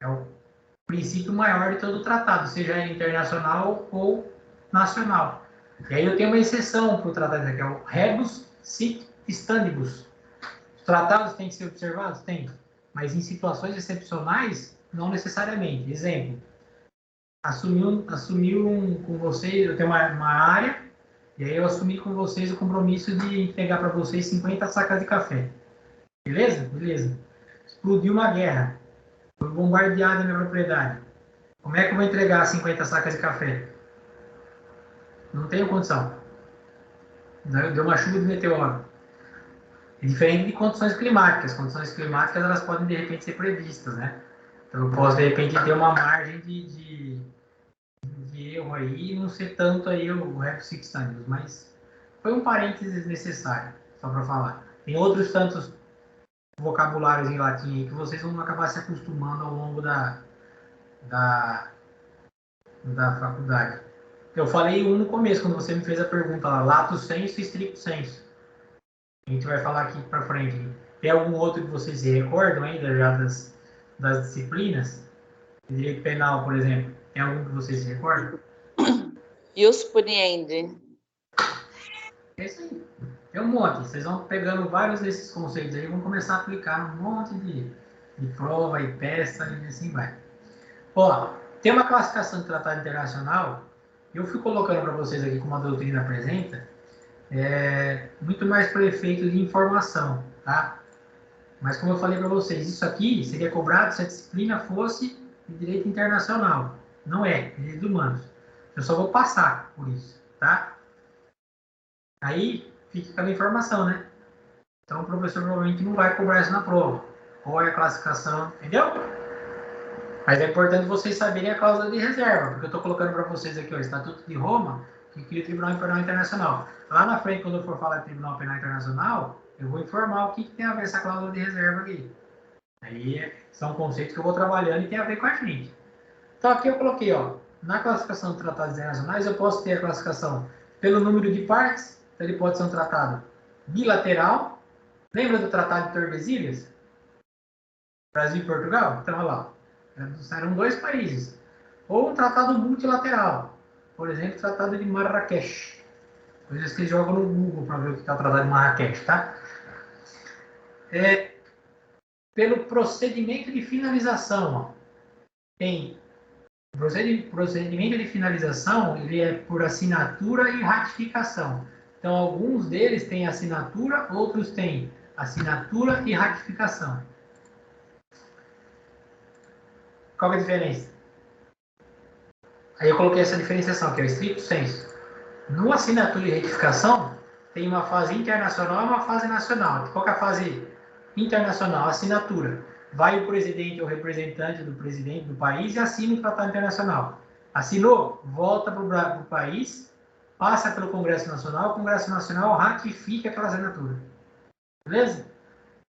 É o princípio maior de todo o tratado, seja ele internacional ou nacional. E aí eu tenho uma exceção para o tratado, que é o rebus sic stantibus. Os tratados têm que ser observados? Tem. Mas em situações excepcionais, não necessariamente. Exemplo, assumiu com vocês, eu tenho uma área, e aí eu assumi com vocês o compromisso de entregar para vocês 50 sacas de café. Beleza? Beleza. Explodiu uma guerra. Foi bombardeada a minha propriedade. Como é que eu vou entregar 50 sacas de café? Não tenho condição. Deu uma chuva de meteoro. É diferente de condições climáticas. Condições climáticas, elas podem, de repente, ser previstas, né? Então, eu posso, de repente, ter uma margem de erro aí e não ser tanto aí o Rebus Sic Stantibus, mas foi um parênteses necessário, só para falar. Tem outros tantos vocabulários em latim aí que vocês vão acabar se acostumando ao longo da faculdade. Eu falei um no começo, quando você me fez a pergunta lá, lato sensu e stricto sensu. A gente vai falar aqui para frente. Tem algum outro que vocês se recordam ainda já das disciplinas? Direito penal, por exemplo. Tem algum que vocês se recordam? Ius puniendi. É isso aí. Tem um monte. Vocês vão pegando vários desses conceitos aí e vão começar a aplicar um monte de prova e peça e assim vai. Ó, tem uma classificação de tratado internacional, eu fui colocando para vocês aqui como a doutrina apresenta, muito mais para efeito de informação, tá? Mas como eu falei para vocês, isso aqui seria cobrado se a disciplina fosse de direito internacional. Não é, direitos humanos. Eu só vou passar por isso, tá? Aí fica aquela informação, né? Então o professor provavelmente não vai cobrar isso na prova. Qual é a classificação, entendeu? Mas é importante vocês saberem a cláusula de reserva, porque eu estou colocando para vocês aqui o Estatuto de Roma, que cria o Tribunal Penal Internacional. Lá na frente, quando eu for falar de Tribunal Penal Internacional, eu vou informar o que tem a ver essa cláusula de reserva aqui. Aí são conceitos que eu vou trabalhando e tem a ver com a gente. Então aqui eu coloquei, ó, na classificação de tratados internacionais, eu posso ter a classificação pelo número de partes, então ele pode ser um tratado bilateral. Lembra do Tratado de Tordesilhas? Brasil e Portugal? Então, olha lá. Eram dois países. Ou um tratado multilateral. Por exemplo, o Tratado de Marrakech. Depois vocês jogam no Google para ver o que é o Tratado de Marrakech, tá? Pelo procedimento de finalização, ó. Tem o procedimento de finalização, ele é por assinatura e ratificação. Então, alguns deles têm assinatura, outros têm assinatura e ratificação. Qual é a diferença? Aí eu coloquei essa diferenciação, que é o stricto sensu. No assinatura e retificação, tem uma fase internacional e uma fase nacional. Qual que é a fase internacional? Assinatura. Vai o presidente ou representante do presidente do país e assina o tratado internacional. Assinou, volta para o país, passa pelo Congresso Nacional, o Congresso Nacional ratifica aquela assinatura. Beleza?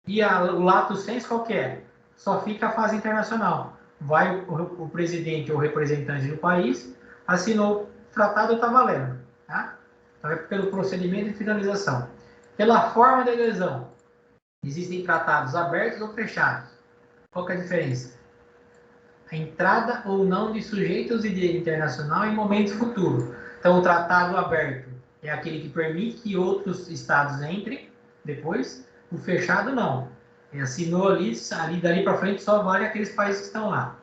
E o lato sensu qual que é? Só fica a fase internacional. Vai o presidente ou representante do país, assinou o tratado, está valendo. Tá? Então é pelo procedimento de finalização. Pela forma de adesão, existem tratados abertos ou fechados. Qual que é a diferença? A entrada ou não de sujeitos de direito internacional em momento futuro. Então, o tratado aberto é aquele que permite que outros estados entrem depois. O fechado, não. Assinou ali dali para frente, só vale aqueles países que estão lá.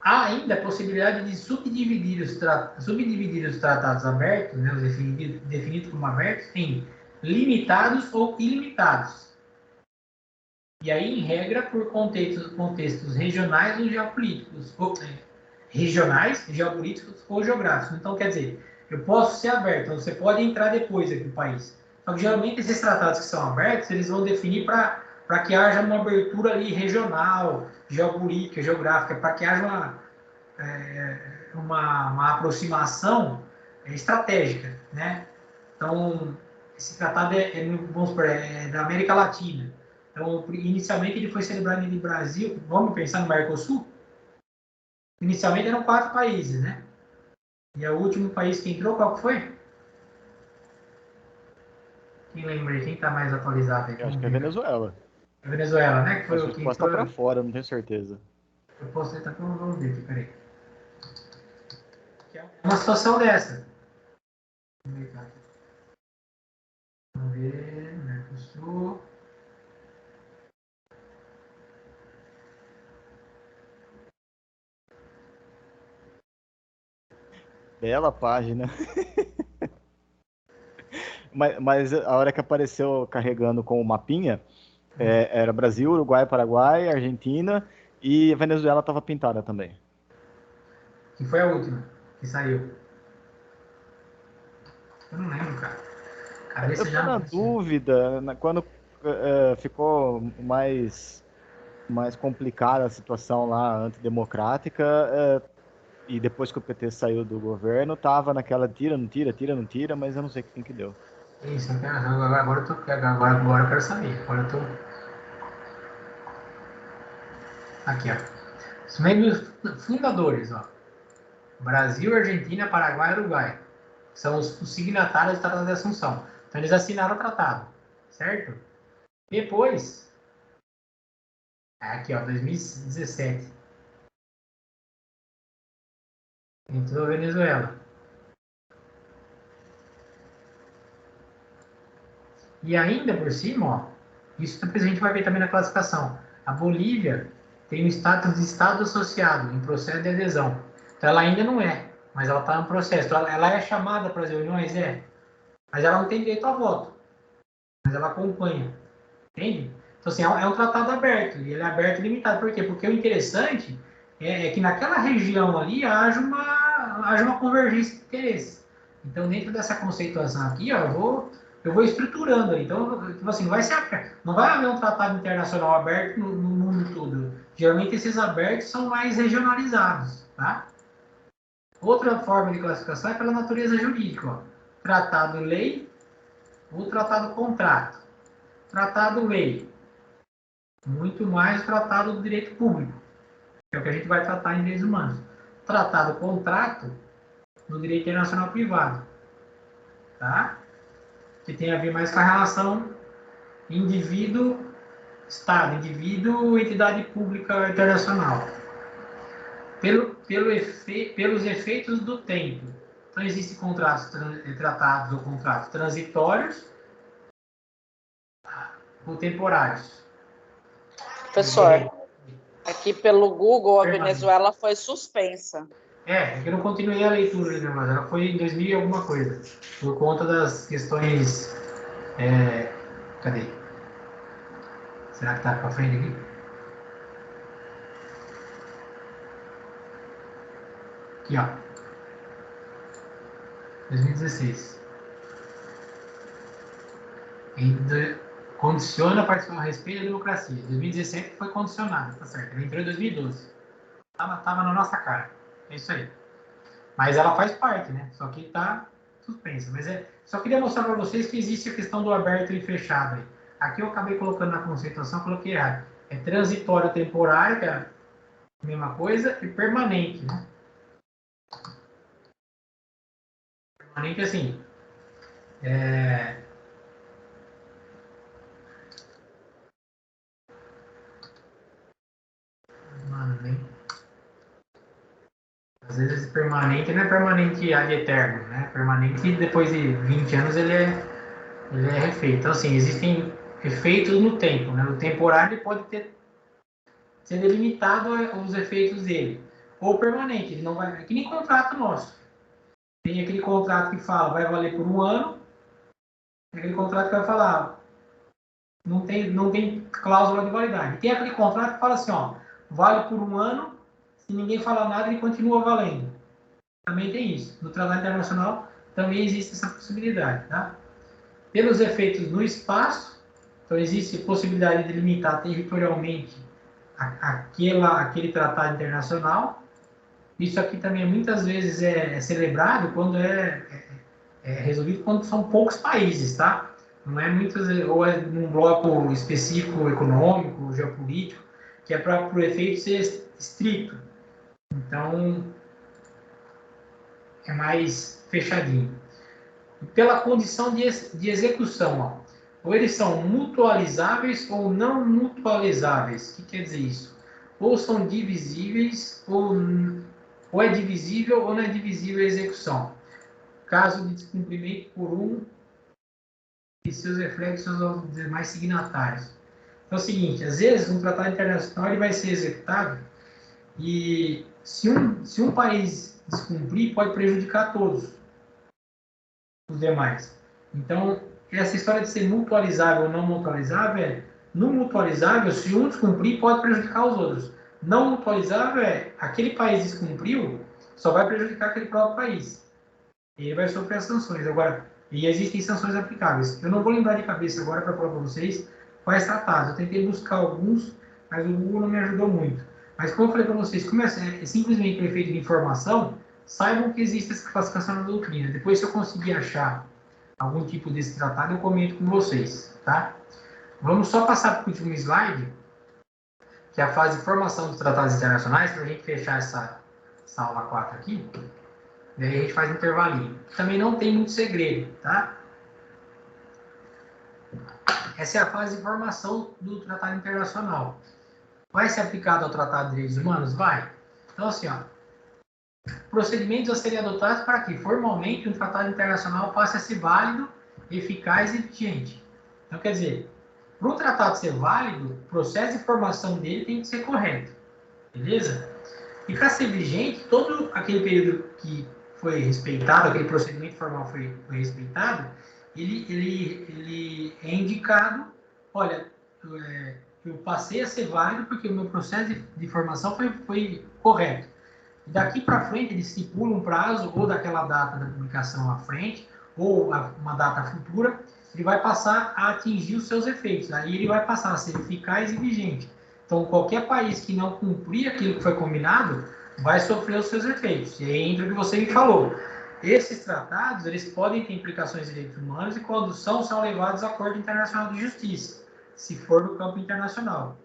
Há ainda a possibilidade de subdividir os tratados abertos, né, os definidos como abertos, em limitados ou ilimitados. E aí, em regra, por contextos regionais ou geopolíticos. Regionais, geopolíticos ou geográficos. Então, quer dizer, eu posso ser aberto, então você pode entrar depois aqui no país. Só que, geralmente, esses tratados que são abertos, eles vão definir para para que haja uma abertura ali regional, geopolítica, geográfica, para que haja uma aproximação estratégica, né? Então, esse tratado vamos supor, da América Latina. Então, inicialmente ele foi celebrado no Brasil. Vamos pensar no Mercosul? Inicialmente eram 4 países, né? E o último país que entrou, qual que foi? Quem lembra aí? Quem está mais atualizado aí? Eu acho que é Venezuela. É Venezuela, né? Que foi Mas o que posso estar entrou. para fora, não tenho certeza. Eu posso tentar que eu vou ver aqui, peraí. Uma situação dessa. Vamos ver, Mercosul. Bela página. Mas a hora que apareceu carregando com o mapinha, era Brasil, Uruguai, Paraguai, Argentina e a Venezuela estava pintada também. Que foi a última que saiu. Eu não lembro, cara. Eu tô na dúvida, quando ficou mais complicada a situação lá antidemocrática, e depois que o PT saiu do governo, tava naquela tira, não tira, tira, não tira, mas eu não sei o que tem que deu. Isso, agora eu quero saber. Agora eu tô. Aqui, ó. Os membros fundadores, ó. Brasil, Argentina, Paraguai e Uruguai. São os signatários do Tratado de Assunção. Então eles assinaram o tratado, certo? Depois, aqui, ó, 2017. Entrou a Venezuela. E ainda por cima, ó, isso depois a gente vai ver também na classificação. A Bolívia tem o status de Estado associado em processo de adesão. Então ela ainda não é, mas ela está no processo. Então, ela é chamada para as reuniões, mas ela não tem direito a voto. Mas ela acompanha. Entende? Então, assim, é um tratado aberto. E ele é aberto e limitado. Por quê? Porque o interessante é que naquela região ali haja uma convergência de interesses. Então, dentro dessa conceituação aqui, ó, eu vou estruturando. Então, tipo assim, não vai haver um tratado internacional aberto no mundo todo. Geralmente, esses abertos são mais regionalizados, tá? Outra forma de classificação é pela natureza jurídica. Ó. Tratado-lei ou tratado-contrato. Tratado-lei. Muito mais tratado do direito público, que é o que a gente vai tratar em direitos humanos. Tratado-contrato no direito internacional privado. Tá? Que tem a ver mais com a relação indivíduo-Estado, indivíduo-entidade pública internacional. Pelos efeitos do tempo. Então, existem tratados ou contratos transitórios ou temporários. Professor, aqui pelo Google, a Venezuela foi suspensa. É que eu não continuei a leitura, né, mas ela foi em 2000 e alguma coisa, por conta das questões... cadê? Será que tá para frente aqui? Aqui, ó. 2016. Condiciona a participação a respeito da democracia. 2017 foi condicionado, tá certo? Ele entrou em 2012. Tava na nossa cara. É isso aí. Mas ela faz parte, né? Só que tá suspensa. Mas só queria mostrar para vocês que existe a questão do aberto e fechado aí. Aqui eu acabei colocando na conceituação, coloquei errado. É transitório temporário, que é a mesma coisa, e permanente, né? Permanente assim. Às vezes permanente não é permanente ad eterno, né? Permanente depois de 20 anos ele é refeito. Então, assim, existem efeitos no tempo, né? O temporário ele pode ser delimitado os efeitos dele. Ou permanente, ele não vai... É que nem contrato nosso. Tem aquele contrato que fala, vai valer por 1 ano. Tem aquele contrato que vai falar, não tem cláusula de validade. Tem aquele contrato que fala assim, ó, vale por 1 ano, se ninguém falar nada, ele continua valendo. Também tem isso. No Tratado Internacional também existe essa possibilidade, tá? Pelos efeitos no espaço, Então, existe possibilidade de limitar territorialmente aquele tratado internacional. Isso aqui também muitas vezes é celebrado quando é resolvido quando são poucos países, tá? Não é muitas ou é num bloco específico econômico, geopolítico, que é para o efeito ser estrito. Então, é mais fechadinho. Pela condição de execução, ó. Ou eles são mutualizáveis ou não mutualizáveis. O que quer dizer isso? Ou são divisíveis, ou é divisível ou não é divisível a execução. Caso de descumprimento por um e seus reflexos aos demais signatários. Então é o seguinte, às vezes um tratado internacional ele vai ser executado e se um país descumprir, pode prejudicar todos os demais. Então, essa história de ser mutualizável ou não mutualizável é, no mutualizável, se um descumprir, pode prejudicar os outros. Não mutualizável é, aquele país descumpriu, só vai prejudicar aquele próprio país. E ele vai sofrer as sanções. Agora, e existem sanções aplicáveis. Eu não vou lembrar de cabeça agora para falar para vocês quais tratados. Eu tentei buscar alguns, mas o Google não me ajudou muito. Mas como eu falei para vocês, como é simplesmente um efeito de informação, saibam que existe essa classificação na doutrina. Depois, se eu conseguir achar algum tipo desse tratado, eu comento com vocês, tá? Vamos só passar para o último slide, que é a fase de formação dos tratados internacionais, para a gente fechar essa aula 4 aqui. Daí a gente faz um intervalinho. Também não tem muito segredo, tá? Essa é a fase de formação do tratado internacional. Vai ser aplicado ao Tratado de Direitos Humanos? Vai. Então, assim, ó, procedimentos a serem adotados para que, formalmente, um tratado internacional passe a ser válido, eficaz e vigente. Então, quer dizer, para um tratado ser válido, o processo de formação dele tem que ser correto. Beleza? E para ser vigente, todo aquele período que foi respeitado, aquele procedimento formal foi respeitado, ele é indicado, olha, eu passei a ser válido porque o meu processo de formação foi correto. E daqui para frente, ele estipula um prazo, ou daquela data da publicação à frente, ou uma data futura, ele vai passar a atingir os seus efeitos. Aí ele vai passar a ser eficaz e vigente. Então, qualquer país que não cumprir aquilo que foi combinado, vai sofrer os seus efeitos. E aí entra o que você me falou. Esses tratados, eles podem ter implicações de direitos humanos e, quando são levados à Corte Internacional de Justiça, se for no campo internacional.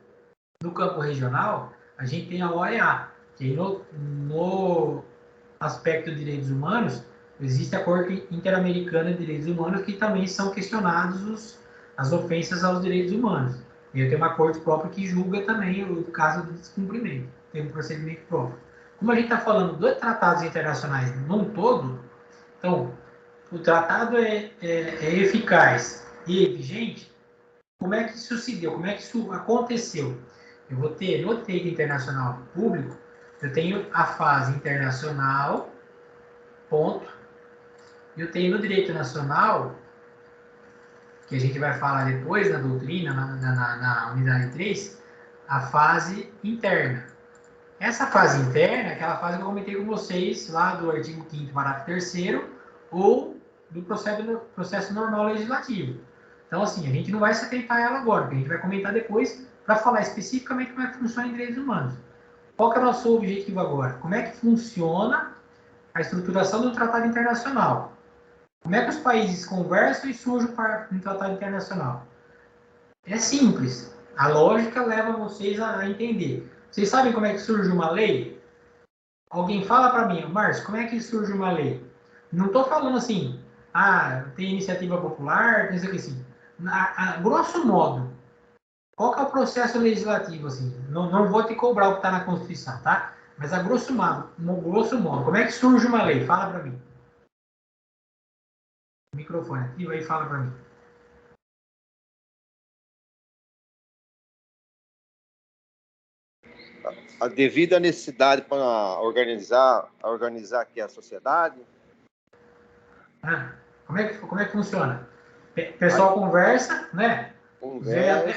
No campo regional, a gente tem a OEA, que no aspecto de direitos humanos, existe a Corte Interamericana de Direitos Humanos, que também são questionados as ofensas aos direitos humanos. E tem uma corte própria que julga também o caso do descumprimento, tem um procedimento próprio. Como a gente está falando de tratados internacionais num todo, então, o tratado é eficaz e vigente, como é que isso se deu? Como é que isso aconteceu? Eu vou ter no direito internacional público, eu tenho a fase internacional, ponto. Eu tenho no direito nacional, que a gente vai falar depois na doutrina, na unidade 3, a fase interna. Essa fase interna é aquela fase que eu comentei com vocês lá do artigo 5º, parágrafo 3º, ou do processo normal legislativo. Então, assim, a gente não vai se atentar a ela agora, porque a gente vai comentar depois para falar especificamente como é que funciona em direitos humanos. Qual que é o nosso objetivo agora? Como é que funciona a estruturação do tratado internacional? Como é que os países conversam e surge um tratado internacional? É simples. A lógica leva vocês a entender. Vocês sabem como é que surge uma lei? Alguém fala para mim, Márcio, como é que surge uma lei? Não estou falando assim, tem iniciativa popular, tem isso aqui assim. Grosso modo, qual que é o processo legislativo? Assim? Não vou te cobrar o que está na Constituição, tá? Mas a grosso modo, como é que surge uma lei? Fala para mim. O microfone ativa aí, fala para mim. A devida necessidade para organizar aqui a sociedade. Como é que funciona? O pessoal conversa, né?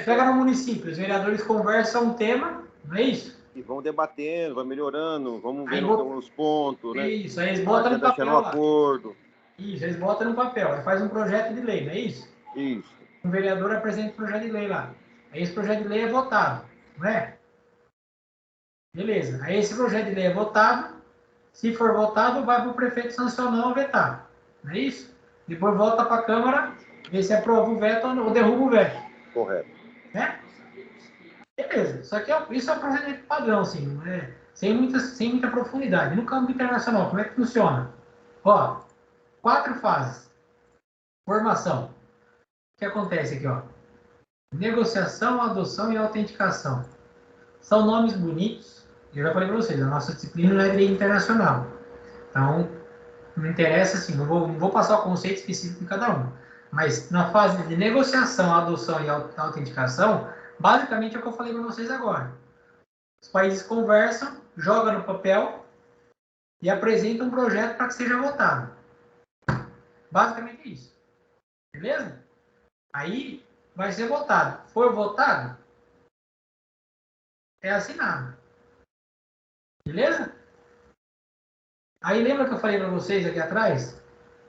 Pega no município, os vereadores conversam um tema, não é isso? E vão debatendo, vão melhorando, vamos vendo os pontos, né? Isso, aí eles botam no papel lá. Acordo. Isso, eles botam no papel, aí faz um projeto de lei, não é isso? Isso. um vereador apresenta o projeto de lei lá. Aí esse projeto de lei é votado, não é? Beleza. Aí esse projeto de lei é votado. Se for votado, vai para o prefeito sancionar ou vetar. Não é isso? Depois volta para a Câmara, ver se aprova o veto ou derruba o veto. Correto. Né? Beleza. Só que isso é um procedimento padrão, assim, não é? Sem muita profundidade. No campo internacional, como é que funciona? Ó, 4 fases. Formação. O que acontece aqui, ó? Negociação, adoção e autenticação. São nomes bonitos. Eu já falei para vocês, a nossa disciplina não é direito internacional. Então, não interessa, assim, não vou passar o conceito específico de cada um. Mas na fase de negociação, adoção e autenticação, basicamente é o que eu falei para vocês agora. Os países conversam, jogam no papel e apresentam um projeto para que seja votado. Basicamente é isso. Beleza? Aí vai ser votado. For votado, é assinado. Beleza? Aí lembra que eu falei para vocês aqui atrás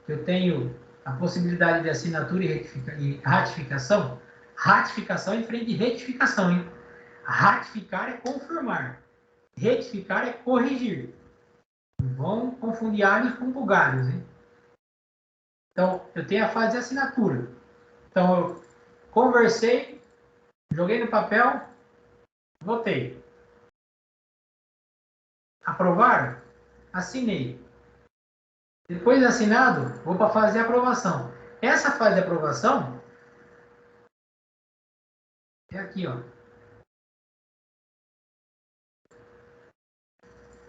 que eu tenho a possibilidade de assinatura e ratificação? Ratificação em frente de retificação, hein? Ratificar é confirmar. Retificar é corrigir. Não vão confundir alhos com bugalhos, hein? Então, eu tenho a fase de assinatura. Então, eu conversei, joguei no papel, votei. Aprovaram? Assinei. Depois de assinado, vou para a fase de aprovação. Essa fase de aprovação é aqui, ó.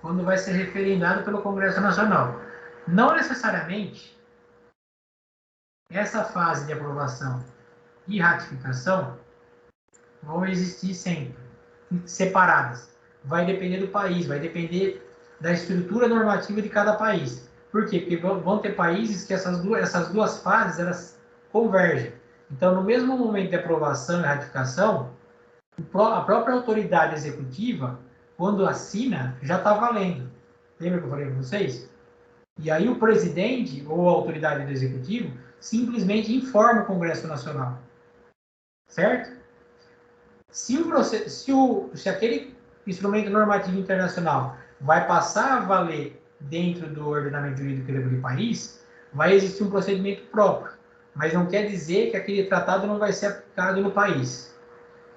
Quando vai ser referendado pelo Congresso Nacional. Não necessariamente essa fase de aprovação e ratificação vão existir sempre, separadas. Vai depender do país, vai depender da estrutura normativa de cada país. Por quê? Porque vão ter países que essas duas fases elas convergem. Então, no mesmo momento de aprovação e ratificação, a própria autoridade executiva, quando assina, já está valendo. Lembra que eu falei para vocês? E aí o presidente ou a autoridade do executivo simplesmente informa o Congresso Nacional. Certo? Se aquele instrumento normativo internacional vai passar a valer dentro do ordenamento jurídico daquele país, vai existir um procedimento próprio. Mas não quer dizer que aquele tratado não vai ser aplicado no país.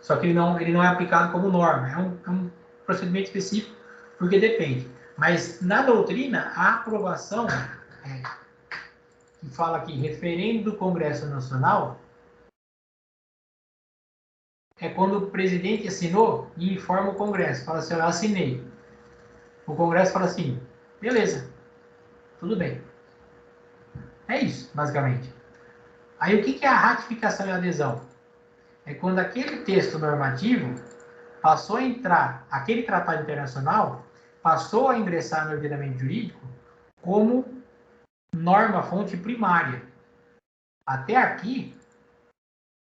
Só que ele não é aplicado como norma. É um procedimento específico, porque depende. Mas na doutrina, a aprovação, que fala aqui, referendo do Congresso Nacional, é quando o presidente assinou e informa o Congresso. Fala assim, eu assinei. O Congresso fala assim, beleza, tudo bem. É isso, basicamente. Aí o que é a ratificação e adesão? É quando aquele texto normativo passou a entrar, aquele tratado internacional passou a ingressar no ordenamento jurídico como norma, fonte primária. Até aqui,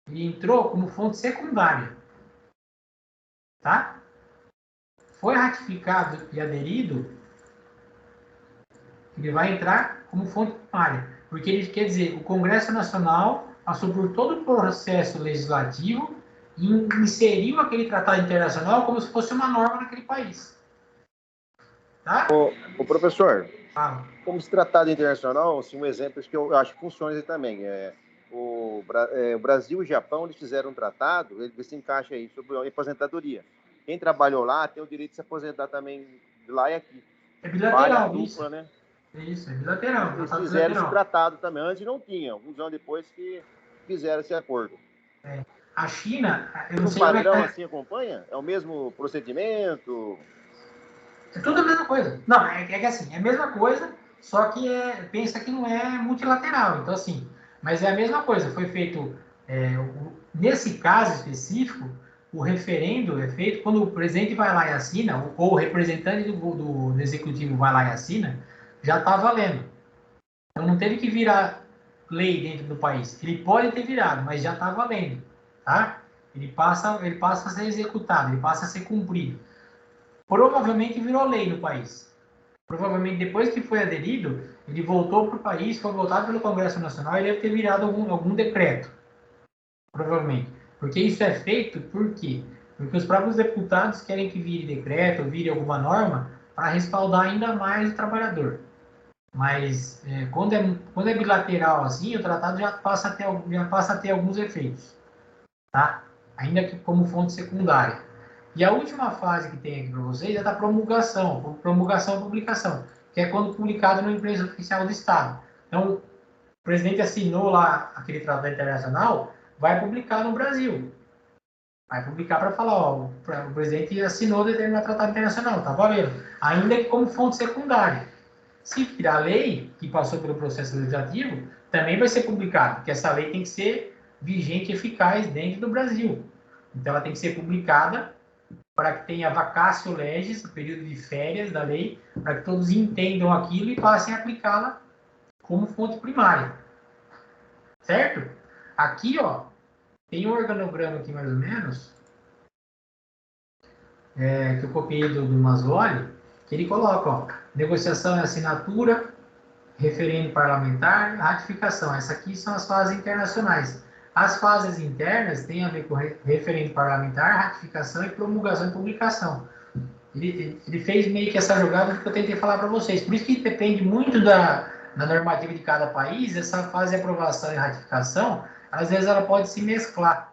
ele entrou como fonte secundária. Tá? Foi ratificado e aderido, ele vai entrar como fonte primária. Porque ele quer dizer, o Congresso Nacional passou por todo o processo legislativo e inseriu aquele tratado internacional como se fosse uma norma naquele país. Tá? O professor, Fala. como esse tratado internacional, assim, um exemplo que eu acho que funciona também. O Brasil e o Japão eles fizeram um tratado, ele se encaixa aí sobre a aposentadoria. Quem trabalhou lá tem o direito de se aposentar também de lá e aqui. É bilateral, dupla, isso. Né? Isso, é bilateral. Eles fizeram esse tratado também. Antes não tinha, alguns anos depois que fizeram esse acordo. A China, eu não sei como padrão como assim acompanha? É o mesmo procedimento? É tudo a mesma coisa. Não, é que assim, é a mesma coisa, só que pensa que não é multilateral. Então, assim, mas é a mesma coisa. Foi feito, nesse caso específico, o referendo é feito quando o presidente vai lá e assina, ou o representante do executivo vai lá e assina, já está valendo. Então, não teve que virar lei dentro do país. Ele pode ter virado, mas já está valendo. Tá? Ele passa a ser executado, ele passa a ser cumprido. Provavelmente virou lei no país. Provavelmente depois que foi aderido, ele voltou para o país, foi votado pelo Congresso Nacional e deve ter virado algum decreto. provavelmente. Porque isso é feito por quê? Porque os próprios deputados querem que vire decreto, vire alguma norma para respaldar ainda mais o trabalhador. Mas quando é bilateral assim, o tratado já passa a ter alguns efeitos, tá? Ainda que como fonte secundária. E a última fase que tem aqui para vocês é da promulgação e publicação, que é quando publicado na imprensa oficial do Estado. Então, o presidente assinou lá aquele tratado internacional, vai publicar no Brasil. Vai publicar para falar, ó, o presidente assinou determinado tratado internacional, tá valendo. Ainda que como fonte secundária. Se virar lei, que passou pelo processo legislativo, também vai ser publicado, porque essa lei tem que ser vigente e eficaz dentro do Brasil. Então, ela tem que ser publicada para que tenha vacatio legis, o período de férias da lei, para que todos entendam aquilo e passem a aplicá-la como fonte primária. Certo? Aqui, ó, tem um organograma aqui mais ou menos, que eu copiei do Mazzoli, que ele coloca, ó, negociação e assinatura, referendo parlamentar, ratificação. Essas aqui são as fases internacionais. As fases internas têm a ver com referendo parlamentar, ratificação e promulgação e publicação. Ele fez meio que essa jogada que eu tentei falar para vocês. Por isso que depende muito da normativa de cada país, essa fase de aprovação e ratificação, às vezes ela pode se mesclar.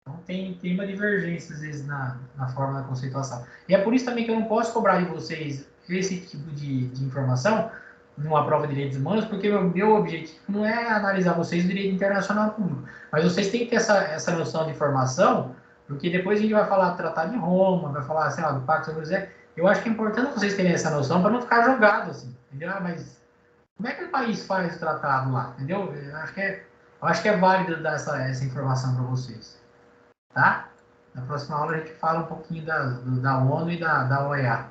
Então tem uma divergência, às vezes, na forma da conceituação. E é por isso também que eu não posso cobrar de vocês esse tipo de informação numa prova de direitos humanos, porque o meu objetivo não é analisar vocês o direito internacional público, mas vocês têm que ter essa noção de informação, porque depois a gente vai falar do Tratado de Roma, vai falar, sei lá, do Pacto sobre o Zé. Eu acho que é importante vocês terem essa noção para não ficar jogado, assim, entendeu? Mas como é que o país faz o tratado lá, entendeu? Eu acho que é válido dar essa informação para vocês, tá? Na próxima aula a gente fala um pouquinho da ONU e da OEA,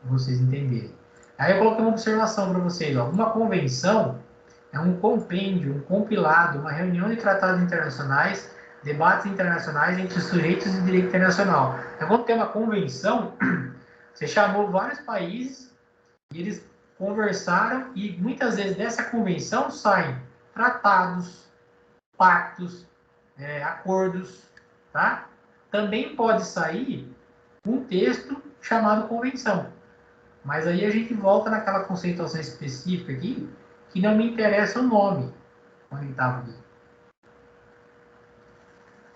para vocês entenderem. Aí eu coloquei uma observação para vocês. Ó. Uma convenção é um compêndio, um compilado, uma reunião de tratados internacionais, debates internacionais entre os sujeitos de direito internacional. Então, quando tem uma convenção, você chamou vários países e eles conversaram e muitas vezes dessa convenção saem tratados, pactos, acordos, tá? Também pode sair um texto chamado convenção. Mas aí a gente volta naquela conceituação específica aqui, que não me interessa o nome, quando ele estava aqui.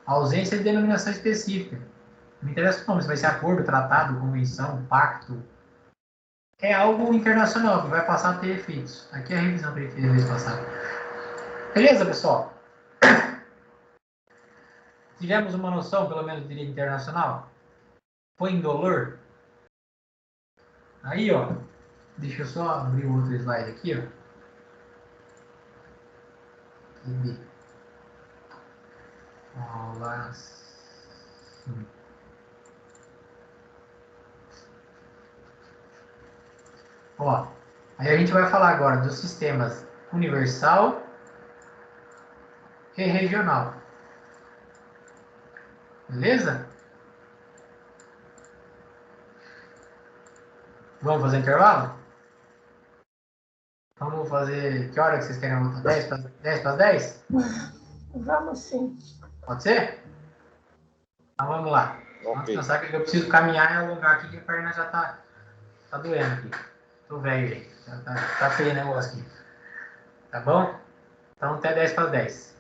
A ausência de denominação específica. Não me interessa o nome, se vai ser acordo, tratado, convenção, pacto. É algo internacional, que vai passar a ter efeitos. Aqui é a revisão que ele fez a vez passada. Beleza, pessoal? Tivemos uma noção, pelo menos, do direito internacional? Foi indolor? Aí, ó. Deixa eu só abrir o outro slide aqui, ó. Cadê? Aulas. Ó, aí a gente vai falar agora dos sistemas universal e regional. Beleza? Vamos fazer intervalo? Vamos fazer... Que hora que vocês querem voltar? 10 para as 10? Vamos sim. Pode ser? Então vamos lá. Vamos descansar que eu preciso caminhar e alongar aqui, que a perna já tá doendo aqui. Tô velho aí. Já tá feio o negócio aqui. Tá bom? Então até 10 para as 10.